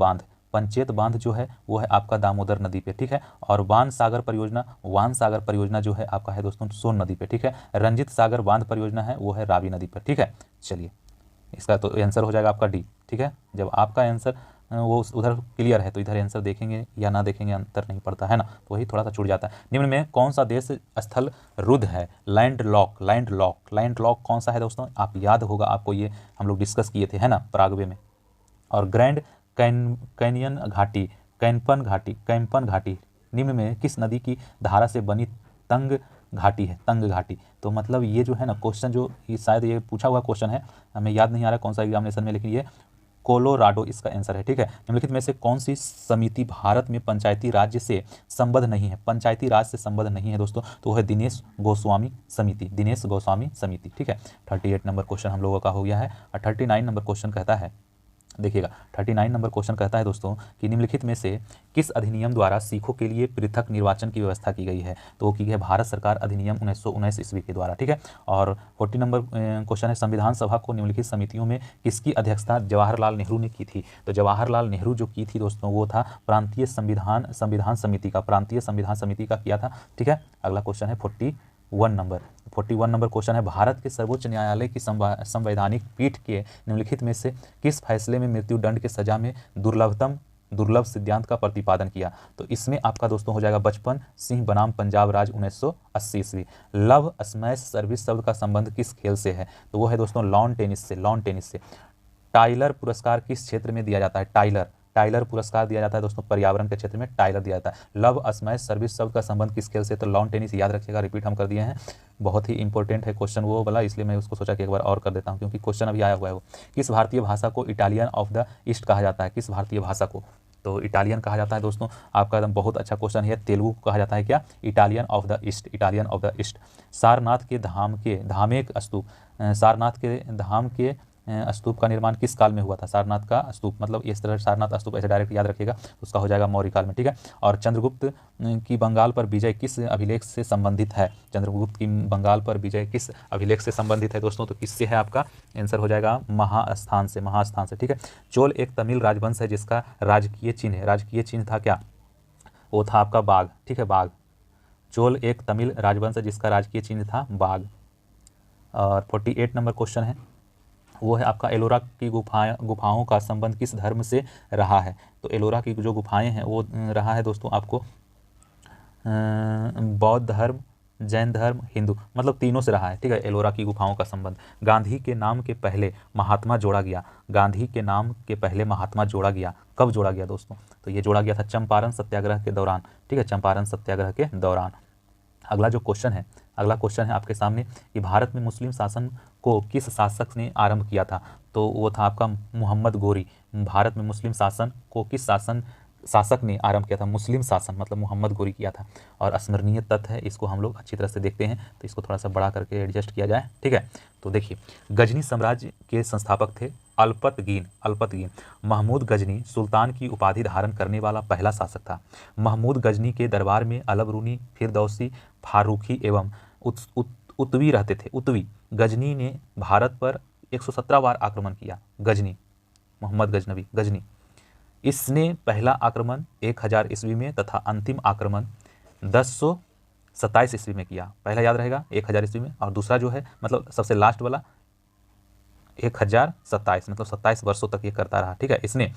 S1: बांध जो है वो है आपका दामोदर नदी पे। ठीक है, और वान सागर परियोजना जो है आपका है दोस्तों सोन नदी पे। ठीक है, रंजित सागर बांध परियोजना है वो है रावी नदी पर। ठीक है, चलिए इसका तो आंसर हो जाएगा आपका डी। ठीक है, जब आपका आंसर वो उधर क्लियर है तो इधर आंसर देखेंगे या ना देखेंगे अंतर नहीं पड़ता है ना, तो वही थोड़ा सा छूट जाता है। निम्न में कौन सा देश स्थल रुद्ध है? लैंड लॉक कौन सा है दोस्तों? आप याद होगा आपको, ये हम लोग डिस्कस किए थे है ना पराग्वे में। और ग्रैंड कैनियन घाटी, कैंपन घाटी निम्न में किस नदी की धारा से बनी तंग घाटी। तो मतलब ये जो है ना क्वेश्चन, जो ये शायद ये पूछा हुआ क्वेश्चन है, हमें याद नहीं आ रहा कौन सा एग्जामिनेशन में, लेकिन ये कोलोराडो इसका आंसर है। ठीक है, निम्नलिखित में से कौन सी समिति भारत में पंचायती राज से संबद्ध नहीं है? पंचायती राज से संबद्ध नहीं है दोस्तों, तो वह है दिनेश गोस्वामी समिति। ठीक है, 38 नंबर क्वेश्चन हम लोगों का हो गया है। और 39 नंबर क्वेश्चन कहता है, देखिएगा 39 नंबर क्वेश्चन कहता है दोस्तों कि निम्नलिखित में से किस अधिनियम द्वारा सिखों के लिए पृथक निर्वाचन की व्यवस्था की गई है, तो वो की है भारत सरकार अधिनियम 1919 ईस्वी के द्वारा, ठीक है। और 40 नंबर क्वेश्चन है संविधान सभा को निम्नलिखित समितियों में किसकी अध्यक्षता जवाहरलाल नेहरू ने की थी, तो जवाहरलाल नेहरू जो की थी दोस्तों वो था प्रांतीय संविधान समिति का, प्रांतीय संविधान समिति का किया था, ठीक है। अगला क्वेश्चन है 41 नंबर क्वेश्चन है भारत के सर्वोच्च न्यायालय की संवैधानिक पीठ के निम्नलिखित में से किस फैसले में मृत्यु दंड की सजा में दुर्लभ सिद्धांत का प्रतिपादन किया, तो इसमें आपका दोस्तों हो जाएगा बचपन सिंह बनाम पंजाब राज 1980 ईस्वी। लव स्मैश सर्विस शब्द का संबंध किस खेल से है, तो वो है दोस्तों लॉन टेनिस से। टाइलर पुरस्कार किस क्षेत्र में दिया जाता है, टाइलर पुरस्कार दिया जाता है दोस्तों पर्यावरण के क्षेत्र में टाइलर दिया जाता है। लव स्मैश सर्विस शब्द का संबंध किस खेल से, तो लॉन टेनिस, याद रखिएगा, रिपीट हम कर दिए हैं, बहुत ही इंपॉर्टेंट है क्वेश्चन वो वाला, इसलिए मैं उसको सोचा कि एक बार और कर देता हूं क्योंकि क्वेश्चन अभी आया हुआ है वो। किस भारतीय भाषा को इटालियन ऑफ द ईस्ट कहा जाता है, किस भारतीय भाषा को, तो इटालियन कहा जाता है दोस्तों, आपका एकदम बहुत अच्छा क्वेश्चन है। तेलुगु को कहा जाता है क्या, Italian of the east. Sarnath के धाम के स्तूप का निर्माण किस काल में हुआ था, सारनाथ का स्तूप, मतलब इस तरह सारनाथ स्तूप ऐसे डायरेक्ट याद रखिएगा, उसका हो जाएगा मौर्य काल में, ठीक है। और चंद्रगुप्त की बंगाल पर विजय किस अभिलेख से संबंधित है, चंद्रगुप्त की बंगाल पर विजय किस अभिलेख से संबंधित है दोस्तों, तो किससे है, आपका आंसर हो जाएगा महास्थान से, ठीक है। चोल एक तमिल राजवंश है जिसका राजकीय चिन्ह था क्या, वो था आपका बाघ, ठीक है, बाघ। चोल एक तमिल राजवंश है जिसका राजकीय चिन्ह था बाघ। और 48 नंबर क्वेश्चन है वो है आपका एलोरा की गुफाओं का संबंध किस धर्म से रहा है, तो एलोरा की जो गुफाएं हैं वो रहा है दोस्तों आपको बौद्ध धर्म, जैन धर्म, हिंदू, मतलब तीनों से रहा है, ठीक है। एलोरा की गुफाओं का संबंध। गांधी के नाम के पहले महात्मा जोड़ा गया, कब जोड़ा गया दोस्तों, तो ये जोड़ा गया था चंपारण सत्याग्रह के दौरान, ठीक है, चंपारण सत्याग्रह के दौरान। अगला क्वेश्चन है आपके सामने कि भारत में मुस्लिम शासन को किस शासक ने आरंभ किया था, तो वो था आपका मोहम्मद गोरी। भारत में मुस्लिम शासन को किस शासक ने आरंभ किया था, मुस्लिम शासन मतलब मोहम्मद गोरी किया था। और स्मरणीय तथ्य है, इसको हम लोग अच्छी तरह से देखते हैं, तो इसको थोड़ा सा बड़ा करके एडजस्ट किया जाए, ठीक है। तो देखिए गजनी साम्राज्य के संस्थापक थे अल्पतगीन। महमूद गजनी सुल्तान की उपाधि धारण करने वाला पहला शासक था। महमूद गजनी के दरबार में अलब-रूनी, फिरदौसी, फारूकी एवं उतवी रहते थे। गजनी ने भारत पर 117 बार आक्रमण किया। मोहम्मद गजनी इसने पहला आक्रमण 1000 ईस्वी में तथा अंतिम आक्रमण 1027 ईस्वी में किया। पहला याद रहेगा 1000 ईस्वी में, और दूसरा जो है मतलब सबसे लास्ट वाला 1027, मतलब 27 वर्षों तक ये करता रहा, ठीक है। इसने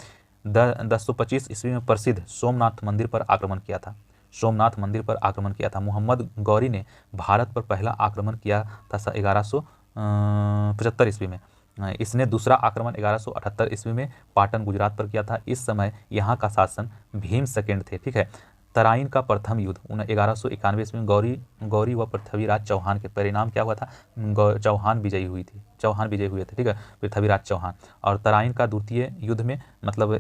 S1: 1025 ईस्वी में प्रसिद्ध सोमनाथ मंदिर पर आक्रमण किया था। मोहम्मद गौरी ने भारत पर पहला आक्रमण किया था 1175 ईस्वी में। इसने दूसरा आक्रमण 1178 ईस्वी में पाटन गुजरात पर किया था। इस समय यहाँ का शासन भीम सेकेंड थे, ठीक है। तराइन का प्रथम युद्ध 1191 ईस्वी में गौरी व पृथ्वीराज चौहान के परिणाम क्या हुआ था, चौहान विजयी हुए थे, ठीक है, पृथ्वीराज चौहान। और तराइन का द्वितीय युद्ध में मतलब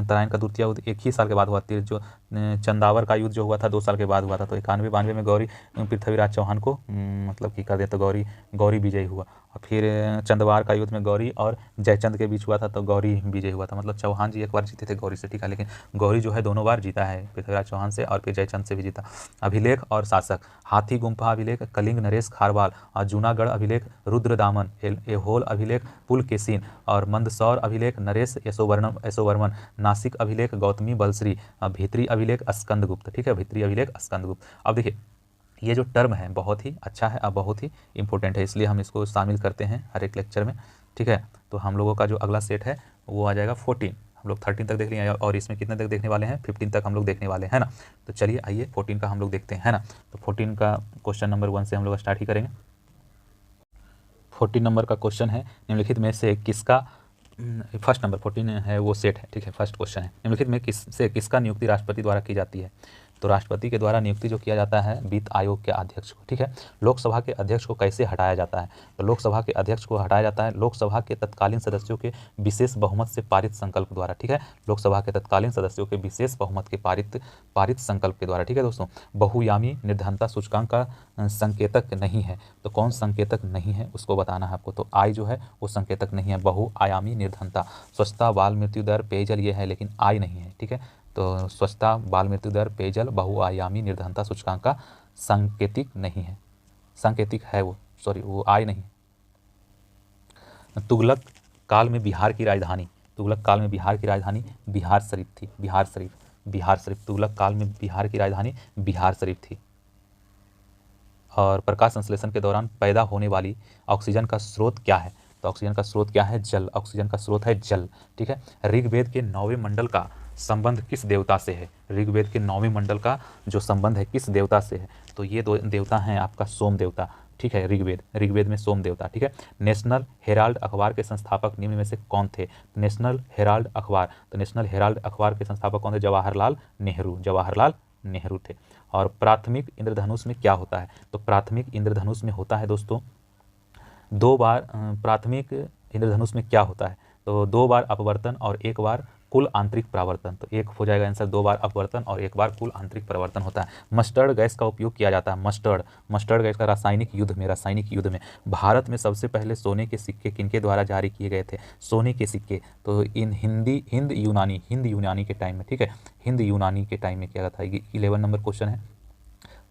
S1: तराइन का द्वितीय युद्ध एक ही साल के बाद हुआ, जो चंदावर का युद्ध जो हुआ था 2 साल के बाद हुआ था। तो 91-92 में गौरी पृथ्वीराज चौहान को मतलब कि कर दिया, तो गौरी विजयी हुआ। और फिर चंदवार का युद्ध में गौरी और जयचंद के बीच हुआ था, तो गौरी विजय हुआ था। मतलब चौहान जी एक बार जीते थे गौरी से, ठीक है, लेकिन गौरी जो है दोनों बार जीता है, पृथ्वीराज चौहान से और फिर जयचंद से भी जीता। अभिलेख और शासक, हाथी गुम्फा अभिलेख कलिंग नरेश खारवाल, और जूनागढ़ अभिलेख रुद्रदामन, एहोल अभिलेख पुलकेशिन, और मंदसौर अभिलेख नरेश यशोवर्मन, नासिक अभिलेख गौतमी बलश्री, भीतरी अभिलेख स्कंदगुप्त, ठीक है, भीतरी अभिलेख स्कंदगुप्त। अब देखिए ये जो टर्म है बहुत ही अच्छा है और बहुत ही इंपॉर्टेंट है, इसलिए हम इसको शामिल करते हैं हर एक लेक्चर में, ठीक है। तो हम लोगों का जो अगला सेट है वो आ जाएगा 14, हम लोग 13 तक देख लिए और इसमें कितने तक देखने वाले हैं, 15 तक हम लोग देखने वाले हैं ना। तो चलिए आइए 14 का हम लोग देखते हैं ना। तो 14 का क्वेश्चन नंबर 1 से हम लोग स्टार्ट ही करेंगे। 14 नंबर का क्वेश्चन है निम्नलिखित में से किसका, फर्स्ट नंबर 14 है वो सेट है, ठीक है। फर्स्ट क्वेश्चन है निम्नलिखित में किसका नियुक्ति राष्ट्रपति द्वारा की जाती है, तो राष्ट्रपति के द्वारा नियुक्ति जो किया जाता है वित्त आयोग के अध्यक्ष को, ठीक है। लोकसभा के अध्यक्ष को कैसे हटाया जाता है, तो लोकसभा के अध्यक्ष को हटाया जाता है लोकसभा के तत्कालीन सदस्यों के विशेष बहुमत से पारित संकल्प द्वारा, ठीक है। लोकसभा के तत्कालीन सदस्यों के विशेष बहुमत के पारित संकल्प के द्वारा, ठीक है दोस्तों। बहुआयामी निर्धनता सूचकांक का संकेतक नहीं है, तो कौन संकेतक नहीं है उसको बताना है आपको। तो आई जो है वो संकेतक नहीं है, बहुआयामी निर्धनता। स्वच्छता, बाल मृत्यु दर, पेयजल ये है, लेकिन आई नहीं है, ठीक है। तो स्वच्छता, बाल मृत्यु दर, पेयजल, बहुआयामी निर्धनता सूचकांक का सांकेतिक नहीं है, सांकेतिक है वो, सॉरी वो आई नहीं। तुगलक काल में बिहार की राजधानी, तुगलक काल में बिहार की राजधानी बिहार शरीफ थी, बिहार शरीफ। तुगलक काल में बिहार की राजधानी बिहार शरीफ थी। और प्रकाश संश्लेषण के दौरान पैदा होने वाली ऑक्सीजन का स्रोत क्या है, तो ऑक्सीजन का स्रोत क्या है, जल। ऑक्सीजन का स्रोत है जल, ठीक है। ऋग्वेद के 9वें मंडल का संबंध किस देवता से है, ऋग्वेद के 9वें मंडल का जो संबंध है किस देवता से है, तो ये दो देवता हैं आपका सोम देवता, ठीक है। ऋग्वेद में सोम देवता, ठीक है। नेशनल हेराल्ड अखबार के संस्थापक निम्न में से कौन थे, नेशनल हेराल्ड अखबार, तो नेशनल हेराल्ड अखबार के संस्थापक कौन थे, जवाहरलाल नेहरू थे। और प्राथमिक इंद्रधनुष में क्या होता है, तो प्राथमिक इंद्रधनुष में होता है दोस्तों 2 बार, प्राथमिक इंद्रधनुष में क्या होता है, तो 2 बार अपवर्तन और 1 बार कुल आंतरिक परावर्तन। तो एक हो जाएगा आंसर, 2 बार अपवर्तन और 1 बार कुल आंतरिक परावर्तन होता है। मस्टर्ड गैस का उपयोग किया जाता है, मस्टर्ड गैस का रासायनिक युद्ध में भारत में सबसे पहले सोने के सिक्के किनके द्वारा जारी किए गए थे, सोने के सिक्के, तो इन हिंद यूनानी के टाइम में, ठीक है। हिंद यूनानी के टाइम में किया था। 11 नंबर क्वेश्चन है,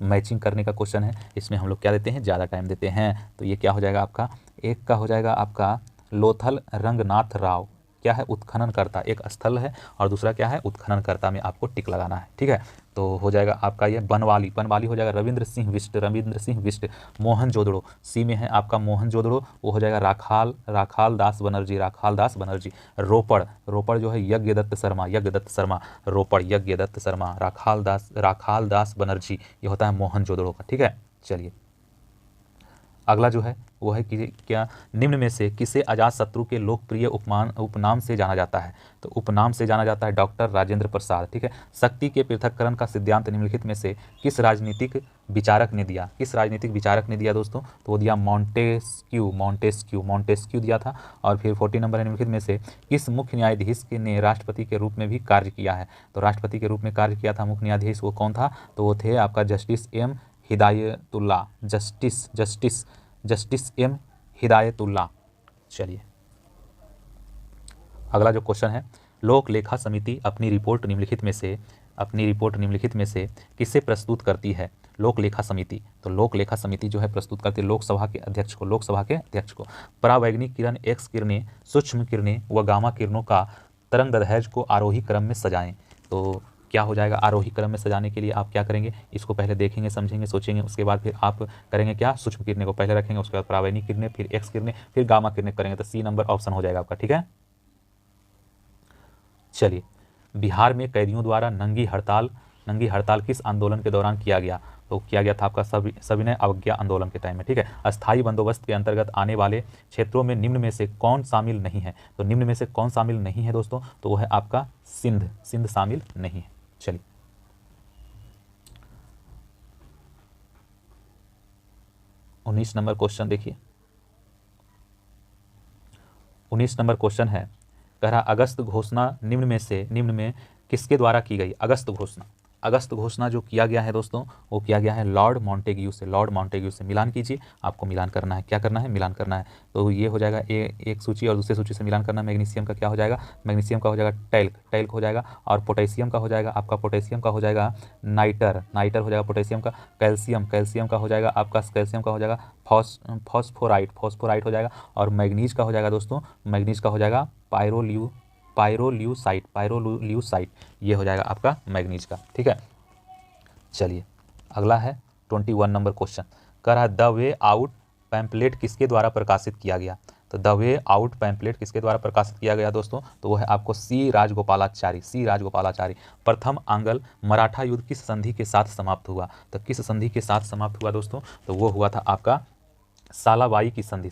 S1: मैचिंग करने का क्वेश्चन है, इसमें हम लोग क्या देते हैं, ज़्यादा टाइम देते हैं। तो ये क्या हो जाएगा आपका, एक का हो जाएगा आपका लोथल रंगनाथ राव, क्या है, उत्खनन करता, एक स्थल है और दूसरा क्या है, उत्खनन करता में आपको टिक लगाना है, ठीक है। तो हो जाएगा आपका ये बनवाली हो जाएगा रविंद्र सिंह बिष्ट। मोहनजोदड़ो, सी में है आपका मोहनजोदड़ो, वो हो जाएगा राखाल दास बनर्जी। रोपड़ जो है यज्ञदत्त शर्मा, रोपड़ यज्ञदत्त शर्मा, राखाल दास बनर्जी, ये होता है मोहनजोदड़ो का, ठीक है। चलिए अगला जो है वो है कि क्या निम्न में से किसे अजातशत्रु के लोकप्रिय उपनाम से जाना जाता है, तो उपनाम से जाना जाता है डॉक्टर राजेंद्र प्रसाद, ठीक है। शक्ति के पृथक्करण का सिद्धांत निम्नलिखित में से किस राजनीतिक विचारक ने दिया दोस्तों, तो वो दिया मॉन्टेस्क्यू दिया था। और फिर 40 नंबर है, निम्नलिखित में से किस मुख्य न्यायाधीश ने राष्ट्रपति के रूप में भी कार्य किया है, तो राष्ट्रपति के रूप में कार्य किया था मुख्य न्यायाधीश, वो कौन था, तो वो थे आपका जस्टिस एम हिदायतुल्ला। चलिए अगला जो क्वेश्चन है, लोक लेखा समिति अपनी रिपोर्ट निम्नलिखित में से किसे प्रस्तुत करती है, लोक लेखा समिति, तो लोक लेखा समिति जो है प्रस्तुत करती है लोकसभा के अध्यक्ष को। परावैंगनिक किरण, एक्स किरणें, सूक्ष्म किरणें व गामा किरणों का तरंगदैर्घ्य को आरोही क्रम में सजाएं, तो क्या हो जाएगा, आरोही क्रम में सजाने के लिए आप क्या करेंगे, इसको पहले देखेंगे, समझेंगे, सोचेंगे, उसके बाद फिर आप करेंगे क्या, सूक्ष्म किरणें को पहले रखेंगे, उसके बाद परावैंगनिक किरणें, फिर एक्स किरणें, फिर गामा किरणें करेंगे, तो सी नंबर ऑप्शन हो जाएगा आपका, ठीक है। चलिए बिहार में कैदियों द्वारा नंगी हड़ताल किस आंदोलन के दौरान किया गया, तो किया गया था आपका सविनय अवज्ञा आंदोलन के टाइम में, ठीक है। अस्थायी बंदोबस्त के अंतर्गत आने वाले क्षेत्रों में निम्न में से कौन शामिल नहीं है, तो निम्न में से कौन शामिल नहीं है दोस्तों, तो वो है आपका सिंध शामिल नहीं है। चलिए 19 नंबर क्वेश्चन देखिए, 19 नंबर क्वेश्चन है, कह रहा अगस्त घोषणा निम्न में किसके द्वारा की गई, अगस्त घोषणा जो किया गया है दोस्तों, वो किया गया है लॉर्ड मॉन्टेग्यू से। मिलान कीजिए, आपको मिलान करना है, क्या करना है, मिलान करना है। तो ये हो जाएगा एक सूची और दूसरे सूची से मिलान करना। मैग्नीशियम का क्या हो जाएगा, मैग्नीशियम का हो जाएगा टैल्क हो जाएगा, और पोटेशियम का हो जाएगा नाइटर हो जाएगा पोटेशियम का। कैल्शियम का हो जाएगा आपका फॉस्फोराइट हो जाएगा। और मैग्नीज का हो जाएगा दोस्तों, मैग्नीज का हो जाएगा पायरोल्यूसाइट, ये हो जाएगा आपका मैग्नीज का, ठीक है। चलिए अगला है 21 नंबर क्वेश्चन, कह रहा है द वे आउट पैम्पलेट किसके द्वारा प्रकाशित किया गया, तो द वे आउट पैम्पलेट किसके द्वारा प्रकाशित किया गया दोस्तों, तो वो है आपको सी राजगोपालाचारी। प्रथम आंग्ल मराठा युद्ध किस संधि के साथ समाप्त हुआ, तो किस संधि के साथ समाप्त हुआ दोस्तों, तो वो हुआ था आपका सालाबाई की संधि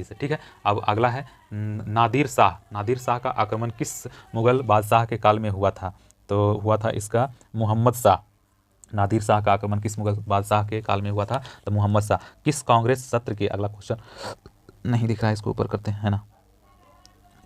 S1: से, ठीक है। अब अगला है नादिर शाह का आक्रमण किस मुगल बादशाह के काल में हुआ था, तो हुआ था इसका मोहम्मद शाह, नादिर शाह का आक्रमण किस मुगल बादशाह के काल में हुआ था? तो मोहम्मद शाह। किस कांग्रेस सत्र के, अगला क्वेश्चन नहीं दिख रहा है, इसको ऊपर करते हैं, है ना,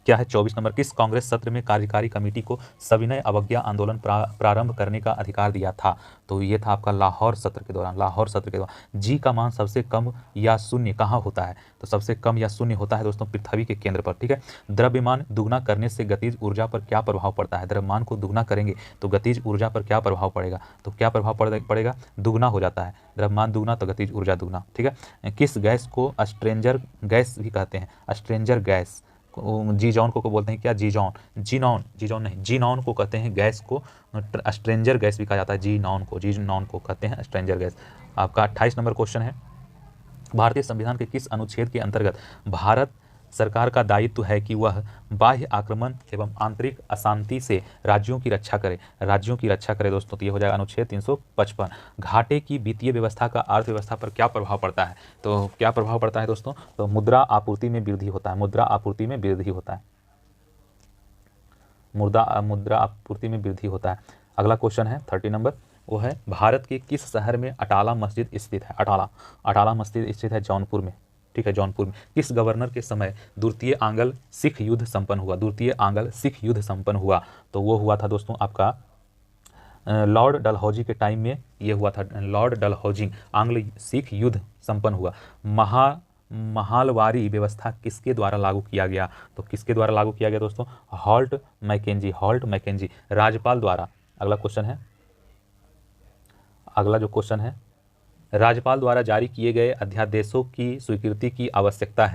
S1: क्या है 24 नंबर, किस कांग्रेस सत्र में कार्यकारी कमेटी को सविनय अवज्ञा आंदोलन प्रारंभ करने का अधिकार दिया था? तो ये था आपका लाहौर सत्र के दौरान। लाहौर सत्र के दौरान जी का मान सबसे कम या शून्य कहाँ होता है? तो सबसे कम या शून्य होता है दोस्तों पृथ्वी के केंद्र पर, ठीक है। द्रव्यमान दुगना करने से गतिज ऊर्जा पर क्या प्रभाव पड़ता है? द्रव्यमान को दुगना करेंगे तो गतिज ऊर्जा पर क्या प्रभाव पड़ेगा? तो क्या प्रभाव पड़ेगा? दुगना हो जाता है। द्रव्यमान दुगना तो गतिज ऊर्जा दुगना, ठीक है। किस गैस को स्ट्रेंजर गैस भी कहते हैं? स्ट्रेंजर गैस जीजॉन को बोलते हैं क्या? जीनॉन नहीं, जीनॉन को कहते हैं गैस को, स्ट्रेंजर गैस भी कहा जाता है। जीनॉन को कहते हैं स्ट्रेंजर गैस। आपका 28 नंबर क्वेश्चन है, भारतीय संविधान के किस अनुच्छेद के अंतर्गत भारत सरकार का दायित्व है कि वह बाह्य आक्रमण एवं आंतरिक अशांति से राज्यों की रक्षा करे दोस्तों? तो ये हो जाएगा अनुच्छेद 355। घाटे की वित्तीय व्यवस्था का अर्थव्यवस्था पर क्या प्रभाव पड़ता है? तो क्या प्रभाव पड़ता है दोस्तों? तो मुद्रा आपूर्ति में वृद्धि होता है। मुद्रा आपूर्ति में वृद्धि होता है। अगला क्वेश्चन है 30 नंबर, वो है भारत के किस शहर में अटाला मस्जिद स्थित है? अटाला मस्जिद स्थित है जौनपुर में, ठीक है, जौनपुर में। किस गवर्नर के समय द्वितीय आंग्ल सिख युद्ध संपन्न हुआ? तो वो हुआ था दोस्तों आपका लॉर्ड डलहौजी के टाइम में ये हुआ था। लॉर्ड डलहौजी, आंग्ल सिख युद्ध संपन्न हुआ। महालवारी व्यवस्था किसके द्वारा लागू किया गया? तो किसके द्वारा लागू किया गया दोस्तों? हॉल्ट मैकेंजी राज्यपाल द्वारा। अगला जो क्वेश्चन है, राज्यपाल द्वारा जारी किए गए अध्यादेशों की स्वीकृति की आवश्यकता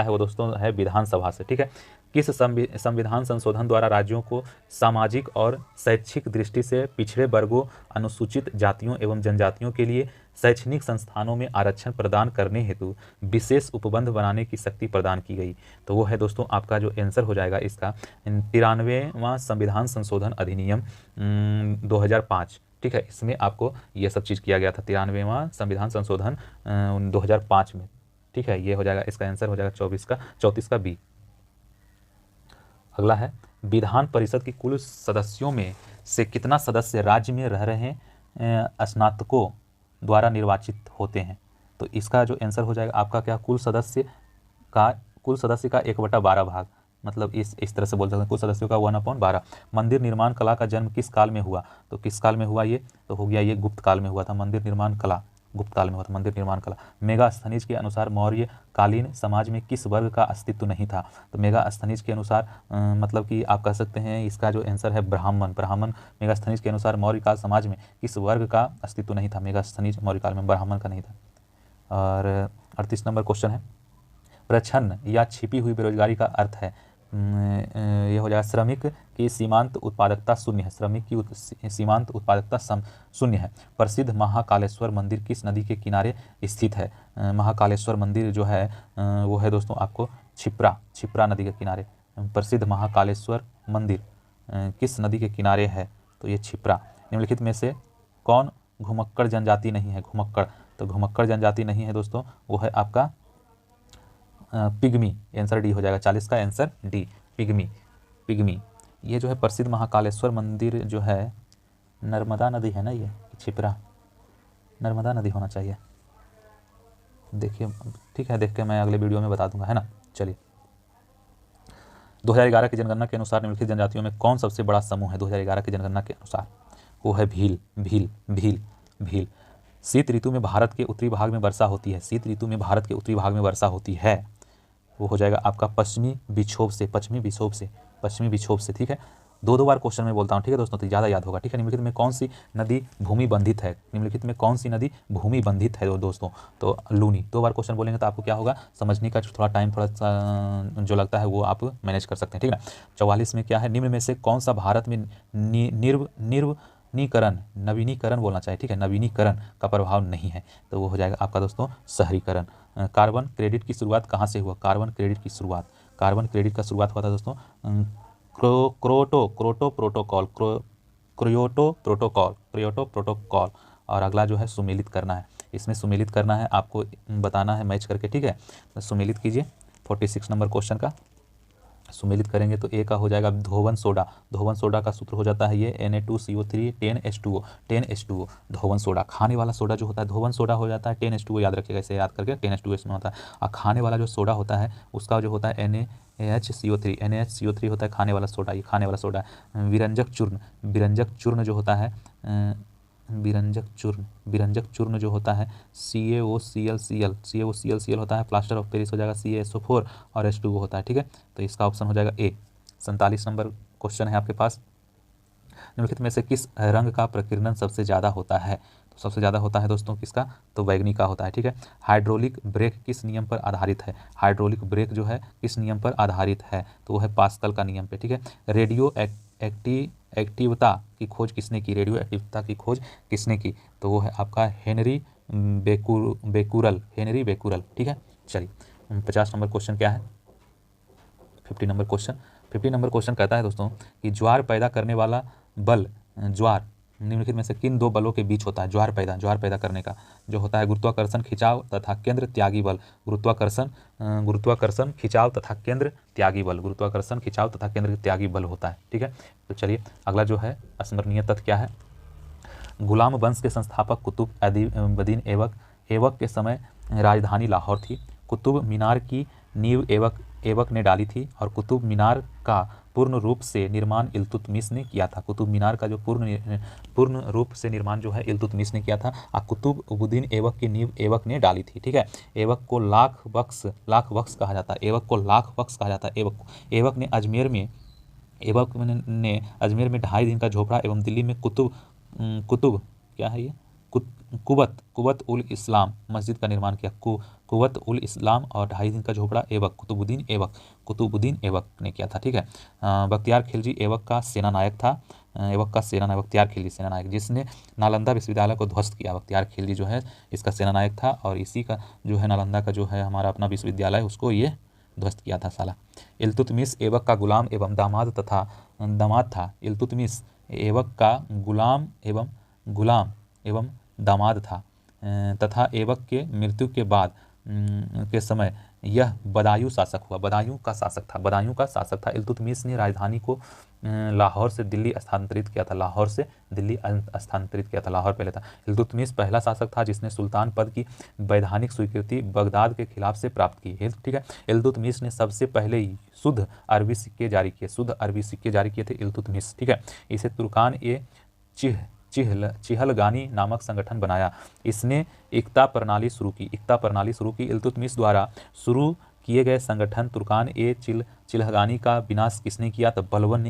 S1: है वो दोस्तों है विधानसभा से, ठीक है। किस संविधान संशोधन द्वारा राज्यों को सामाजिक और शैक्षिक दृष्टि से पिछड़े वर्गों, अनुसूचित जातियों एवं जनजातियों के लिए शैक्षणिक संस्थानों में आरक्षण प्रदान करने हेतु विशेष उपबंध बनाने की शक्ति प्रदान की गई? तो वो है दोस्तों आपका जो आंसर हो जाएगा इसका 93वां संविधान संशोधन अधिनियम 2005, ठीक है। इसमें आपको ये सब चीज़ किया गया था, 93वां संविधान संशोधन 2005 में, ठीक है। ये हो जाएगा, इसका आंसर हो जाएगा 34 का बी। अगला है, विधान परिषद की कुल सदस्यों में से कितना सदस्य राज्य में रह रहे स्नातकों द्वारा निर्वाचित होते हैं? तो इसका जो आंसर हो जाएगा आपका क्या? कुल सदस्य का 1/12 भाग, मतलब इस तरह से बोल सकते हैं कुल सदस्यों का 1/12। मंदिर निर्माण कला का जन्म किस काल में हुआ? तो किस काल में हुआ ये? तो हो गया ये गुप्त काल में हुआ था। मंदिर निर्माण कला गुप्त काल में हुआ था, मंदिर निर्माण कला। मेगास्थनीज के अनुसार मौर्य कालीन समाज में किस वर्ग का अस्तित्व नहीं था? तो मेगास्थनीज के अनुसार मतलब कि आप कह सकते हैं इसका जो आंसर है ब्राह्मण। मेगास्थनीज के अनुसार मौर्य काल समाज में किस वर्ग का अस्तित्व नहीं था? मेगास्थनीज मौर्य काल में ब्राह्मण का नहीं था। और 38 नंबर क्वेश्चन है, प्रच्छन्न या छिपी हुई बेरोजगारी का अर्थ है, ये हो जाएगा श्रमिक की सीमांत उत्पादकता शून्य है। श्रमिक की सीमांत उत्पादकता शून्य है। प्रसिद्ध महाकालेश्वर मंदिर किस नदी के किनारे स्थित है? महाकालेश्वर मंदिर जो है वो है दोस्तों आपको छिप्रा नदी के किनारे। प्रसिद्ध महाकालेश्वर मंदिर किस नदी के किनारे है? तो ये छिप्रा। निम्नलिखित में से कौन घुमक्कड़ जनजाति नहीं है? तो घुमक्कड़ जनजाति नहीं है दोस्तों, वो है आपका पिग्मी। आंसर डी हो जाएगा, 40 का आंसर डी, पिग्मी। ये जो है प्रसिद्ध महाकालेश्वर मंदिर जो है नर्मदा नदी है ना, ये छिपरा नर्मदा नदी होना चाहिए। देखिए ठीक है, देख के मैं अगले वीडियो में बता दूंगा, है ना। चलिए, 2011 की जनगणना के अनुसार निम्नलिखित जनजातियों में कौन सबसे बड़ा समूह है? 2011 की जनगणना के अनुसार वो है भील। शीत ऋतु में भारत के उत्तरी भाग में वर्षा होती है, वो हो जाएगा आपका पश्चिमी विक्षोभ से, ठीक है। 2 बार क्वेश्चन में बोलता हूँ, ठीक है दोस्तों, तो ज़्यादा याद होगा, ठीक है। निम्नलिखित में कौन सी नदी भूमि बंधित है? दोस्तों तो लूनी। 2 बार क्वेश्चन बोलेंगे तो आपको क्या होगा, समझने का थोड़ा टाइम थोड़ा सा जो लगता है वो आप मैनेज कर सकते हैं, ठीक है ना। 44 में क्या है, निम्न में से कौन सा भारत में नवीनीकरण बोलना चाहिए, ठीक है, नवीनीकरण का प्रभाव नहीं है? तो वो हो जाएगा आपका दोस्तों शहरीकरण। कार्बन क्रेडिट की शुरुआत कहाँ से हुआ? कार्बन क्रेडिट का शुरुआत हुआ था दोस्तों क्योटो प्रोटोकॉल। और अगला जो है सुमेलित करना है, इसमें सुमेलित करना है, आपको बताना है मैच करके, ठीक है। तो सुमेलित कीजिए 46 नंबर क्वेश्चन का। सुमेलित करेंगे तो ए का हो जाएगा धोवन सोडा। धोवन सोडा का सूत्र हो जाता है ये Na2CO3 10H2O 10H2O धोवन सोडा। खाने वाला सोडा जो होता है धोवन सोडा हो जाता है 10H2O, याद रखिएगा, इसे याद करके 10H2O इसमें होता है। और खाने वाला जो सोडा होता है उसका जो होता है NaHCO3 NaHCO3 होता है खाने वाला सोडा, ये खाने वाला सोडा। विरंजक चूर्ण, विरंजक चूर्ण जो होता है विरंजक चूर्ण जो होता है CaOClCl होता है। प्लास्टर ऑफ पेरिस हो जाएगा CaSO4 और H2O होता है। ठीक है, तो इसका ऑप्शन हो जाएगा ए। 47 नंबर क्वेश्चन है आपके पास, निम्नलिखित में से किस रंग का प्रकीर्णन सबसे ज़्यादा होता है? तो सबसे ज़्यादा होता है दोस्तों किसका? तो बैगनी का होता है। ठीक है, हाइड्रोलिक ब्रेक किस नियम पर आधारित है? हाइड्रोलिक ब्रेक जो है किस नियम पर आधारित है? तो वो है पास्कल का नियम पे। ठीक है, रेडियो एक्टिवता की खोज किसने की? रेडियो एक्टिवता की खोज किसने की? तो वो है आपका हेनरी बेकुरल, हेनरी बेकुरल। ठीक है, चलिए 50 नंबर क्वेश्चन क्या है? 50 नंबर क्वेश्चन कहता है दोस्तों कि ज्वार पैदा करने वाला बल, ज्वार निम्नलिखित में से किन दो बलों के बीच होता है? ज्वार पैदा करने का जो होता है गुरुत्वाकर्षण खिंचाव तथा केंद्र त्यागी बल। गुरुत्वाकर्षण खिंचाव तथा केंद्र त्यागी बल, गुरुत्वाकर्षण खिंचाव तथा केंद्र त्यागी बल होता है। ठीक है, तो चलिए अगला जो है स्मरणीय तथ्य क्या है? गुलाम वंश के संस्थापक कुतुबुद्दीन ऐबक के समय राजधानी लाहौर थी। कुतुब मीनार की नींव ऐबक ने डाली थी और कुतुब मीनार का पूर्ण रूप से निर्माण इल्तुतमिश ने किया था। कुतुब मीनार का जो पूर्ण रूप से निर्माण जो है इल्तुतमिश ने किया था। और कुतुबुद्दीन ऐबक की नींव ऐबक ने डाली थी। ठीक है, ऐबक को लाख बख्श कहा जाता है। ऐबक ने अजमेर में 2.5 दिन का झोपड़ा एवं दिल्ली में कुतुब क्या है ये कुवत उल इस्लाम मस्जिद का निर्माण किया। कुवत उल इस्लाम और 2.5 दिन का झोपड़ा कुतुबुद्दीन ऐबक ने किया था। ठीक है, बख्तियार खिलजी ऐबक का सेनानायक था। बख्तियार खिलजी सेनानायक जिसने नालंदा विश्वविद्यालय को ध्वस्त किया। बख्तियार खिलजी जो है इसका सेनानायक था और इसी का जो है नालंदा का जो है हमारा अपना विश्वविद्यालय उसको ये ध्वस्त किया था साला। इल्तुतमिश ऐबक का गुलाम एवं दामाद था। इल्तुतमिश ऐबक का गुलाम एवं दामाद था तथा ऐबक के मृत्यु के बाद के समय यह बदायूं का शासक था। इल्तुतमिश ने राजधानी को लाहौर से दिल्ली स्थानांतरित किया था। लाहौर पहले था। इल्तुतमिश पहला शासक था जिसने सुल्तान पद की वैधानिक स्वीकृति बगदाद के खिलाफ से प्राप्त की। ठीक है, इल्तुतमिश ने सबसे पहले शुद्ध अरबी सिक्के जारी किए थे इल्तुतमिश। ठीक है, इसे तुर्कान ए चिहलगानी नामक संगठन बनाया। इसने एकता प्रणाली शुरू की। इल्तुतमिश द्वारा शुरू किए गए संगठन तुर्कान ए चिलहगानी का विनाश किसने किया? तो बलबन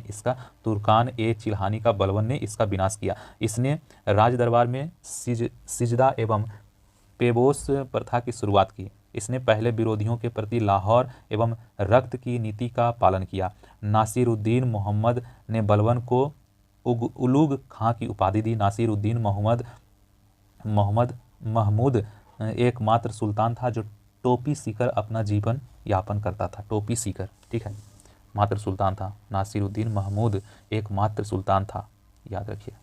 S1: ने इसका विनाश किया। इसने राज दरबार में सिजदा एवं पेबोस प्रथा की शुरुआत की। इसने पहले विरोधियों के प्रति लाहौर एवं रक्त की नीति का पालन किया। नासिरुद्दीन मोहम्मद ने बलबन को उलूग खां की उपाधि दी। नासिरुद्दीन महमूद एकमात्र सुल्तान था जो टोपी सीकर अपना जीवन यापन करता था। टोपी सीकर, ठीक है, मात्र सुल्तान था। नासिरुद्दीन महमूद एकमात्र सुल्तान था, याद रखिए।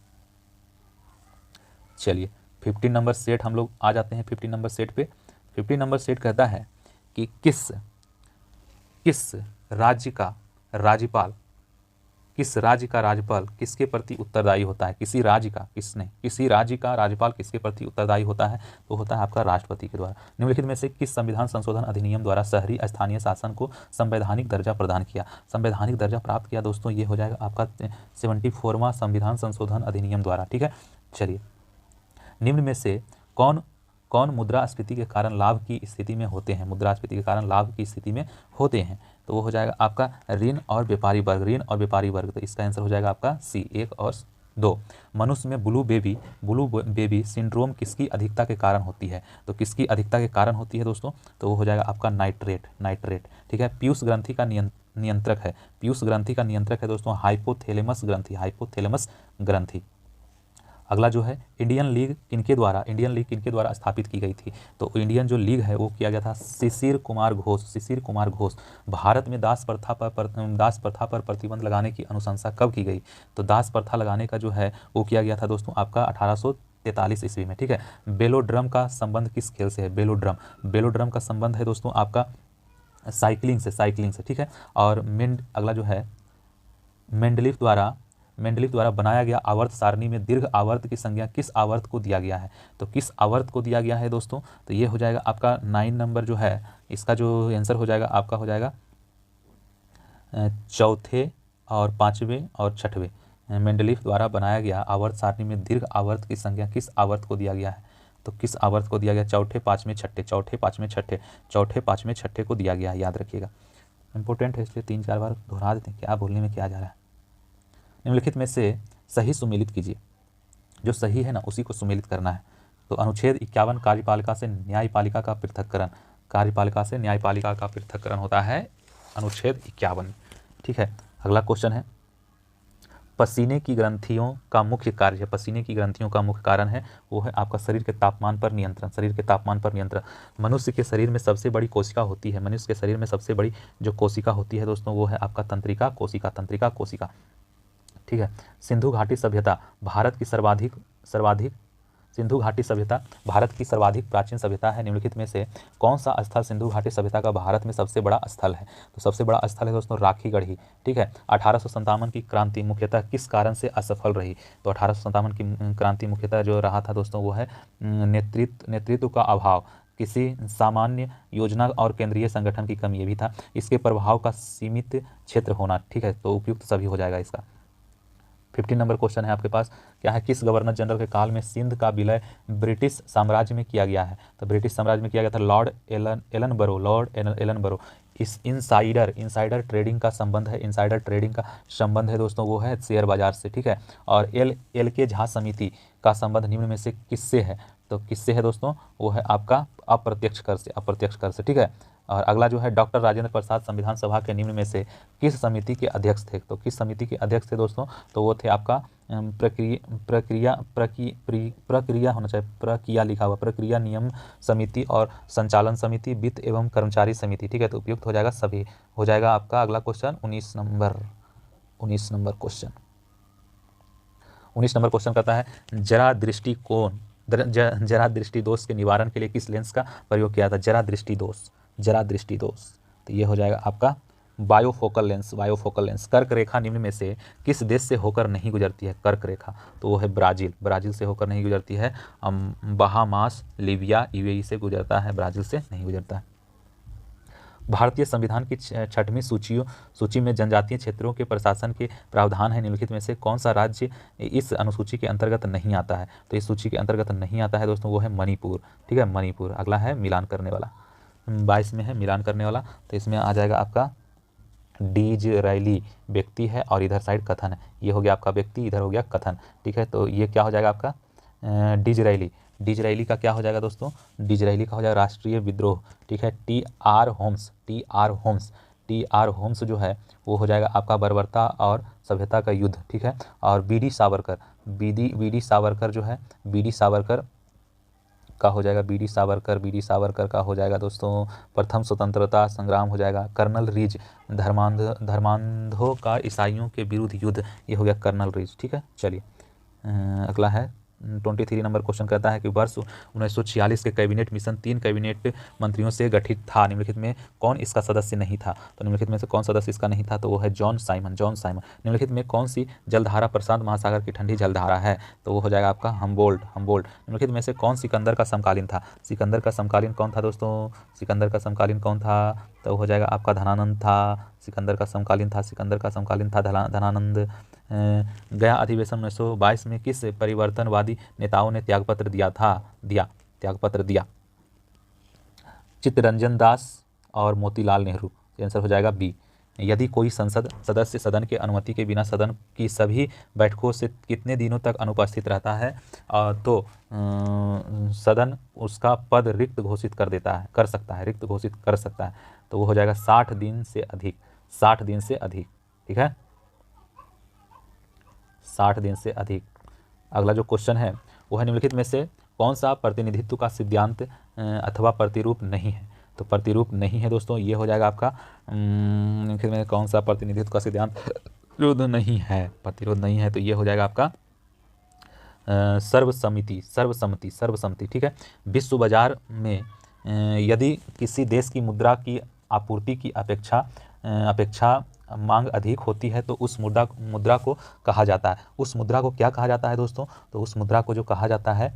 S1: चलिए 15 नंबर सेट हम लोग आ जाते हैं 15 नंबर सेट पे। 15 नंबर सेट कहता है कि किस राज्य का राज्यपाल किसके प्रति उत्तरदायी होता है? किसी राज्य का राज्यपाल किसके प्रति उत्तरदायी होता है? तो होता है आपका राष्ट्रपति के द्वारा। निम्नलिखित में से किस संविधान संशोधन अधिनियम द्वारा शहरी स्थानीय शासन को संवैधानिक दर्जा प्रदान किया? संवैधानिक दर्जा प्राप्त किया दोस्तों, ये हो जाएगा आपका 74वां संविधान संशोधन अधिनियम द्वारा। ठीक है, चलिए निम्न में से कौन मुद्रास्फीति के कारण लाभ की स्थिति में होते हैं? तो वो हो जाएगा आपका ऋण और व्यापारी वर्ग। तो इसका आंसर हो जाएगा आपका सी 1 और 2। मनुष्य में ब्लू बेबी सिंड्रोम किसकी अधिकता के कारण होती है? तो किसकी अधिकता के कारण होती है दोस्तों? तो वो हो जाएगा आपका नाइट्रेट। ठीक है, पीयूष ग्रंथि का नियंत्रक है दोस्तों हाइपोथैलेमस ग्रंथि। अगला जो है इंडियन लीग किनके द्वारा स्थापित की गई थी? तो इंडियन जो लीग है वो किया गया था शिशिर कुमार घोष। भारत में दास प्रथा पर प्रतिबंध लगाने की अनुशंसा कब की गई? तो दास प्रथा लगाने का जो है वो किया गया था दोस्तों आपका 1843 ईस्वी में। ठीक है, बेलोड्रम का संबंध किस खेल से है? बेलोड्रम का संबंध है दोस्तों आपका साइकिलिंग से, ठीक है। और अगला जो है मेंडलीफ द्वारा बनाया गया आवर्त सारणी में दीर्घ आवर्त की संज्ञा किस आवर्त को दिया गया है? तो किस आवर्त को दिया गया है दोस्तों? तो ये हो जाएगा आपका 9 नंबर जो है, इसका जो आंसर हो जाएगा आपका हो जाएगा चौथे और पाँचवें और छठवें। मेंडलीफ द्वारा बनाया गया आवर्त सारणी में दीर्घ आवर्त की संज्ञा किस आवर्त को दिया गया है? तो किस आवर्त को दिया गया? चौथे पाँचवें छठे, चौथे पाँचवें छठे, चौथे पाँचवें छठे को दिया गया है, याद रखिएगा। इंपॉर्टेंट है इसलिए 3-4 बार दोहरा देते हैं, क्या बोलने में क्या जा रहा है। निम्नलिखित में से सही सुमेलित कीजिए, जो सही है ना उसी को सुमेलित करना है। तो अनुच्छेद 51 कार्यपालिका से न्यायपालिका का पृथक्करण, कार्यपालिका से न्यायपालिका का पृथक्करण होता है अनुच्छेद 51, ठीक है। अगला क्वेश्चन है, पसीने की ग्रंथियों का मुख्य कार्य है, पसीने की ग्रंथियों का मुख्य कारण है वो है आपका शरीर के तापमान पर नियंत्रण, शरीर के तापमान पर नियंत्रण। मनुष्य के शरीर में सबसे बड़ी कोशिका होती है, मनुष्य के शरीर में सबसे बड़ी जो कोशिका होती है दोस्तों वो है आपका तंत्रिका कोशिका, तंत्रिका कोशिका, ठीक है। सिंधु घाटी सभ्यता भारत की सर्वाधिक सिंधु घाटी सभ्यता भारत की सर्वाधिक प्राचीन सभ्यता है। निम्नलिखित में से कौन सा स्थल सिंधु घाटी सभ्यता का भारत में सबसे बड़ा स्थल है? तो सबसे बड़ा स्थल है दोस्तों राखीगढ़ी, ठीक है। 1857 की क्रांति मुख्यतः किस कारण से असफल रही? तो 1857 की क्रांति मुख्यतः जो रहा था दोस्तों वो है नेतृत्व का अभाव, किसी सामान्य योजना और केंद्रीय संगठन की कमी, ये भी था। इसके प्रभाव का सीमित क्षेत्र होना, ठीक है। तो उपयुक्त सभी हो जाएगा इसका। 15 नंबर क्वेश्चन है आपके पास, क्या है? किस गवर्नर जनरल के काल में सिंध का विलय ब्रिटिश साम्राज्य में किया गया है? तो ब्रिटिश साम्राज्य में किया गया था लॉर्ड एलन बरो। इस इनसाइडर ट्रेडिंग का संबंध है, इनसाइडर ट्रेडिंग का संबंध है दोस्तों वो है शेयर बाजार से, ठीक है। और एल के झा समिति का संबंध निम्न में से किससे है? तो किससे है दोस्तों? वो है आपका अप्रत्यक्ष कर से, ठीक है। और अगला जो है डॉक्टर राजेंद्र प्रसाद संविधान सभा के निम्न में से किस समिति के अध्यक्ष थे? तो किस समिति के अध्यक्ष थे दोस्तों? तो वो थे आपका प्रक्रिया होना चाहिए, प्रक्रिया लिखा हुआ, प्रक्रिया नियम समिति और संचालन समिति, वित्त एवं कर्मचारी समिति, ठीक है। तो उपयुक्त हो जाएगा सभी, हो जाएगा आपका अगला question 19 number question. 19 number question कहता है जरा दृष्टि दोष के निवारण के लिए किस लेंस का प्रयोग किया था? जरा दृष्टि दोष, तो ये हो जाएगा आपका बायोफोकल लेंस। कर्क रेखा निम्न में से किस देश से होकर नहीं गुजरती है? कर्क रेखा, तो वो है ब्राजील से होकर नहीं गुजरती है। बहामास, लीबिया, यूएई से गुजरता है, ब्राजील से नहीं गुजरता है। भारतीय संविधान की 6वीं सूची में जनजातीय क्षेत्रों के प्रशासन के प्रावधान है। निम्नलिखित में से कौन सा राज्य इस अनुसूची के अंतर्गत नहीं आता है? तो इस सूची के अंतर्गत नहीं आता है दोस्तों वो है मणिपुर, ठीक है, मणिपुर। अगला है मिलान करने वाला, 22 में है मिलान करने वाला, तो इसमें आ जाएगा आपका डिजरायली व्यक्ति है और इधर साइड कथन है, ये हो गया आपका व्यक्ति, इधर हो गया कथन, ठीक है। तो ये क्या हो जाएगा आपका डिजरायली का क्या हो जाएगा दोस्तों? डिजरायली का हो जाएगा राष्ट्रीय विद्रोह, ठीक है। टी आर होम्स जो है वो हो जाएगा आपका बर्बरता और सभ्यता का युद्ध, ठीक है। और बी डी सावरकर जो है बी डी सावरकर का हो जाएगा बी डी सावरकर का हो जाएगा दोस्तों प्रथम स्वतंत्रता संग्राम हो जाएगा। कर्नल रिज धर्मांधों का ईसाइयों के विरुद्ध युद्ध, ये हो गया कर्नल रिज, ठीक है। चलिए अगला है 23 नंबर क्वेश्चन कहता है कि वर्ष 1946 के कैबिनेट मिशन 3 कैबिनेट मंत्रियों से गठित था। निम्नलिखित में कौन इसका सदस्य नहीं था? तो निम्नलिखित में से कौन सदस्य इसका नहीं था? तो वो है जॉन साइमन। निम्नलिखित में कौन सी जलधारा प्रशांत महासागर की ठंडी जलधारा है? तो वो हो जाएगा आपका हम्बोल्ट। निम्नलिखित में से कौन सिकंदर का समकालीन था? सिकंदर का समकालीन कौन था दोस्तों? सिकंदर का समकालीन कौन था? तो हो जाएगा आपका धनानंद था। सिकंदर का समकालीन था धनानंद। गया अधिवेशन 1922 में किस परिवर्तनवादी नेताओं ने त्यागपत्र दिया? चित्तरंजन दास और मोतीलाल नेहरू। आंसर हो जाएगा बी। यदि कोई संसद सदस्य सदन के अनुमति के बिना सदन की सभी बैठकों से कितने दिनों तक अनुपस्थित रहता है तो सदन उसका पद रिक्त घोषित कर सकता है। तो वो हो जाएगा 60 दिन से अधिक, ठीक है, 60 दिन से अधिक। अगला जो क्वेश्चन है वो है निम्नलिखित में से कौन सा प्रतिनिधित्व का सिद्धांत अथवा प्रतिरूप नहीं है? तो प्रतिरूप नहीं है दोस्तों, ये हो जाएगा आपका निम्नलिखित में कौन सा प्रतिनिधित्व का सिद्धांत प्रतिरोध नहीं है, तो ये हो जाएगा आपका सर्वसम्मति, ठीक है। विश्व बाजार में यदि किसी देश की मुद्रा की आपूर्ति की अपेक्षा मांग अधिक होती है तो उस मुद्रा को कहा जाता है। उस मुद्रा को क्या कहा जाता है दोस्तों? तो उस मुद्रा को जो कहा जाता है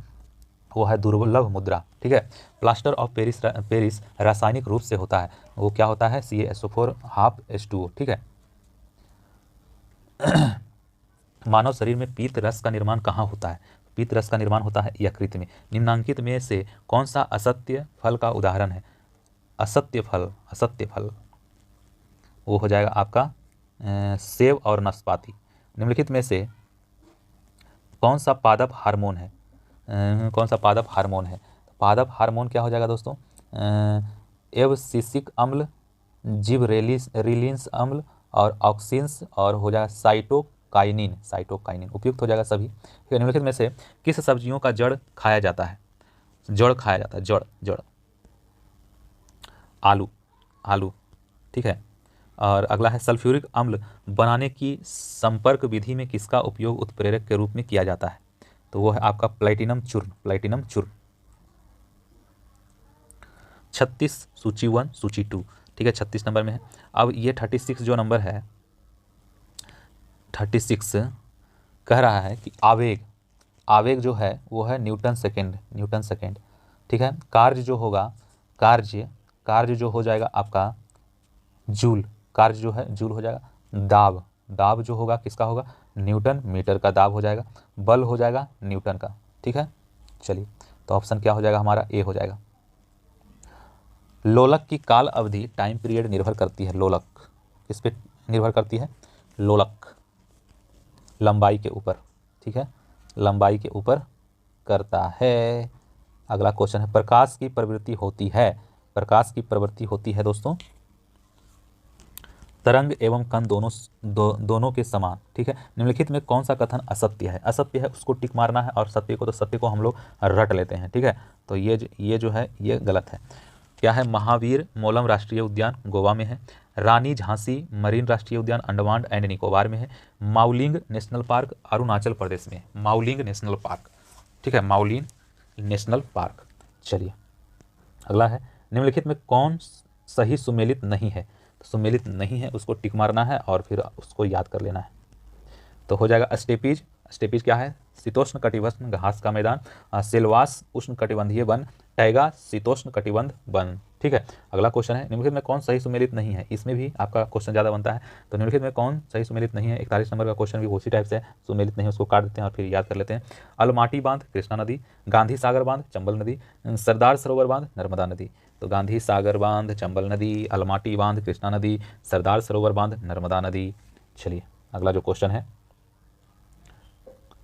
S1: वो है दुर्लभ मुद्रा। ठीक है। प्लास्टर ऑफ पेरिस रासायनिक रूप से होता है, वो क्या होता है? CaSO4 half H2O। ठीक है। मानव शरीर में पीत रस का निर्माण कहाँ होता है? पीत रस का निर्माण होता है यकृत में। निम्नांकित में से कौन सा असत्य फल का उदाहरण है? असत्य फल वो हो जाएगा आपका सेब और नाशपाती। निम्नलिखित में से कौन सा पादप हार्मोन है? कौन सा पादप हार्मोन है? पादप हार्मोन क्या हो जाएगा दोस्तों? एब्सिसिक अम्ल, जिबरेलिंस अम्ल और ऑक्सिन्स और हो जाएगा साइटोकाइनिन उपयुक्त हो जाएगा सभी। ठीक है। निम्नलिखित में से किस सब्जियों का जड़ खाया जाता है? जड़ खाया जाता है, जड़। आलू। ठीक है। और अगला है सल्फ्यूरिक अम्ल बनाने की संपर्क विधि में किसका उपयोग उत्प्रेरक के रूप में किया जाता है? तो वो है आपका प्लैटिनम चूर्ण। 36 सूची 1 सूची 2। ठीक है। 36 नंबर में है। अब ये 36 जो नंबर है, 36 कह रहा है कि आवेग जो है वो है न्यूटन सेकेंड। ठीक है। कार्य जो हो जाएगा आपका जूल। कार्य जो है जूल हो जाएगा। दाब जो होगा किसका होगा? न्यूटन मीटर का दाब हो जाएगा। बल हो जाएगा न्यूटन का। ठीक है। चलिए, तो ऑप्शन क्या हो जाएगा हमारा? ए हो जाएगा। लोलक की काल अवधि टाइम पीरियड निर्भर करती है। लोलक किस पे निर्भर करती है? लोलक लंबाई के ऊपर। ठीक है। लंबाई के ऊपर करता है। अगला क्वेश्चन है प्रकाश की प्रवृत्ति होती है दोस्तों तरंग एवं कण दोनों के समान। ठीक है। निम्नलिखित में कौन सा कथन असत्य है? असत्य है उसको टिक मारना है, और सत्य को हम लोग रट लेते हैं। ठीक है। तो ये जो है ये गलत है। क्या है? महावीर मोलम राष्ट्रीय उद्यान गोवा में है। रानी झांसी मरीन राष्ट्रीय उद्यान अंडमान एंड निकोबार में है। माउलिंग नेशनल पार्क अरुणाचल प्रदेश में है। Mouling national park. ठीक है। Mouling national park. चलिए, अगला है निम्नलिखित में कौन सही सुमेलित नहीं है? तो सुमेलित नहीं है उसको टिक मारना है और फिर उसको याद कर लेना है। तो हो जाएगा स्टेपीज क्या है? शीतोष्ण कटिबंध घास का मैदान। सेलवास उष्ण कटिबंधीय वन। टैगा शीतोष्ण कटिबंध वन। ठीक है। अगला क्वेश्चन है निम्नलिखित में कौन सही सुमेलित नहीं है? इसमें भी आपका क्वेश्चन ज़्यादा बनता है। तो निम्नलिखित में कौन सही सुमेलित नहीं है? 41 नंबर का क्वेश्चन भी उसी टाइप से है। सुमेलित नहीं है उसको काट देते हैं और फिर याद कर लेते हैं। अलमाटी बांध कृष्णा नदी। गांधी सागर बांध चंबल नदी। सरदार सरोवर बांध नर्मदा नदी। तो गांधी सागर बांध चंबल नदी, अलमाटी बांध कृष्णा नदी, सरदार सरोवर बांध नर्मदा नदी। चलिए, अगला जो क्वेश्चन है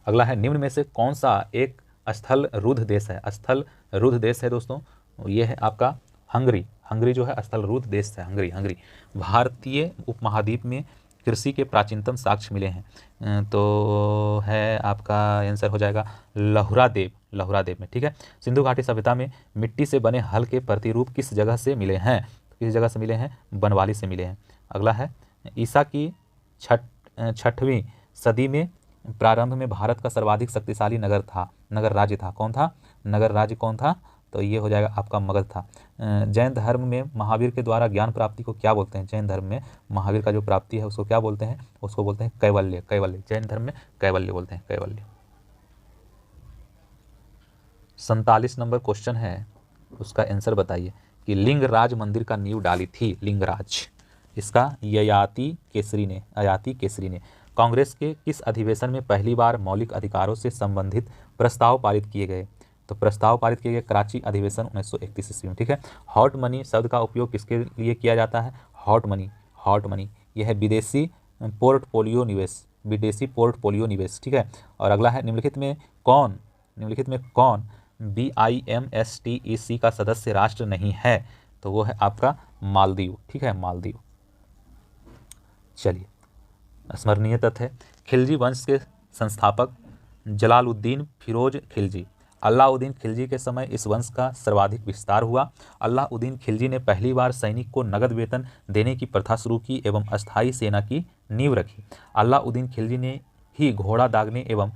S1: अगला है निम्न में से कौन सा एक स्थल रुद्ध देश है? स्थल रुद्ध देश है दोस्तों ये है आपका हंगरी जो है स्थल रुद्ध देश है। हंगरी भारतीय उपमहाद्वीप में कृषि के प्राचीनतम साक्ष्य मिले हैं। तो है आपका आंसर हो जाएगा लहुरा देव में। ठीक है। सिंधु घाटी सभ्यता में मिट्टी से बने हल के प्रतिरूप किस जगह से मिले हैं? किस जगह से मिले हैं? बनवाली से मिले हैं। अगला है ईसा की 6वीं सदी में प्रारंभ में भारत का सर्वाधिक शक्तिशाली नगर राज्य था। कौन था? नगर राज्य कौन था? तो ये हो जाएगा आपका मगध था। जैन धर्म में महावीर के द्वारा ज्ञान प्राप्ति को क्या बोलते हैं? जैन धर्म में महावीर का जो प्राप्ति है उसको क्या बोलते हैं? उसको बोलते हैं कैवल्य। जैन धर्म में कैवल्य बोलते हैं, कैवल्य। 47 नंबर क्वेश्चन है, उसका आंसर बताइए कि लिंगराज मंदिर का नींव डाली थी। लिंगराज इसका अयाती केसरी ने कांग्रेस के किस अधिवेशन में पहली बार मौलिक अधिकारों से संबंधित प्रस्ताव पारित किए गए? तो प्रस्ताव पारित किए गए कराची अधिवेशन 1931 ईस्वी में। ठीक है। हॉट मनी शब्द का उपयोग किसके लिए किया जाता है? हॉट मनी यह है विदेशी पोर्टफोलियो निवेश। ठीक है। और अगला है निम्नलिखित में कौन BIMSTEC का सदस्य राष्ट्र नहीं है? तो वो है आपका मालदीव। ठीक है, मालदीव। चलिए, स्मरणीय तथ्य है खिलजी वंश के संस्थापक जलालुद्दीन फिरोज खिलजी। अलाउद्दीन खिलजी के समय इस वंश का सर्वाधिक विस्तार हुआ। अलाउद्दीन खिलजी ने पहली बार सैनिक को नगद वेतन देने की प्रथा शुरू की एवं अस्थायी सेना की नींव रखी। अलाउद्दीन खिलजी ने ही घोड़ा दागने एवं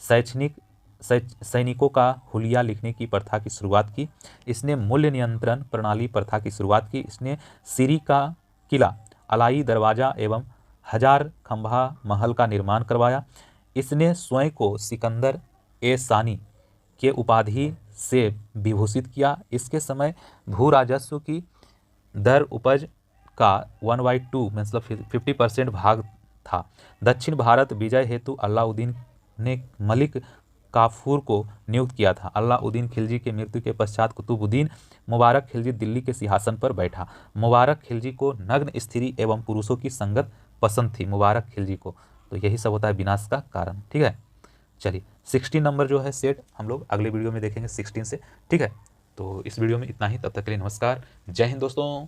S1: शैक्षणिक सैनिकों का हुलिया लिखने की प्रथा की शुरुआत की। इसने मूल्य नियंत्रण प्रणाली प्रथा की शुरुआत की। इसने सीरी का किला, अलाई दरवाज़ा एवं हजार खंभा महल का निर्माण करवाया। इसने स्वयं को सिकंदर ए सानी के उपाधि से विभूषित किया। इसके समय भू राजस्व की दर उपज का 1/2 मतलब 50% भाग था। दक्षिण भारत विजय हेतु अलाउद्दीन ने मलिक काफूर को नियुक्त किया था। अलाउद्दीन खिलजी के मृत्यु के पश्चात कुतुबुद्दीन मुबारक खिलजी दिल्ली के सिंहासन पर बैठा। मुबारक खिलजी को नग्न स्त्री एवं पुरुषों की संगत पसंद थी मुबारक खिलजी को। तो यही सब होता है विनाश का कारण। ठीक है, चलिए 16 नंबर जो है सेट हम लोग अगले वीडियो में देखेंगे 16 से। ठीक है, तो इस वीडियो में इतना ही। तब तक के लिए नमस्कार, जय हिंद दोस्तों।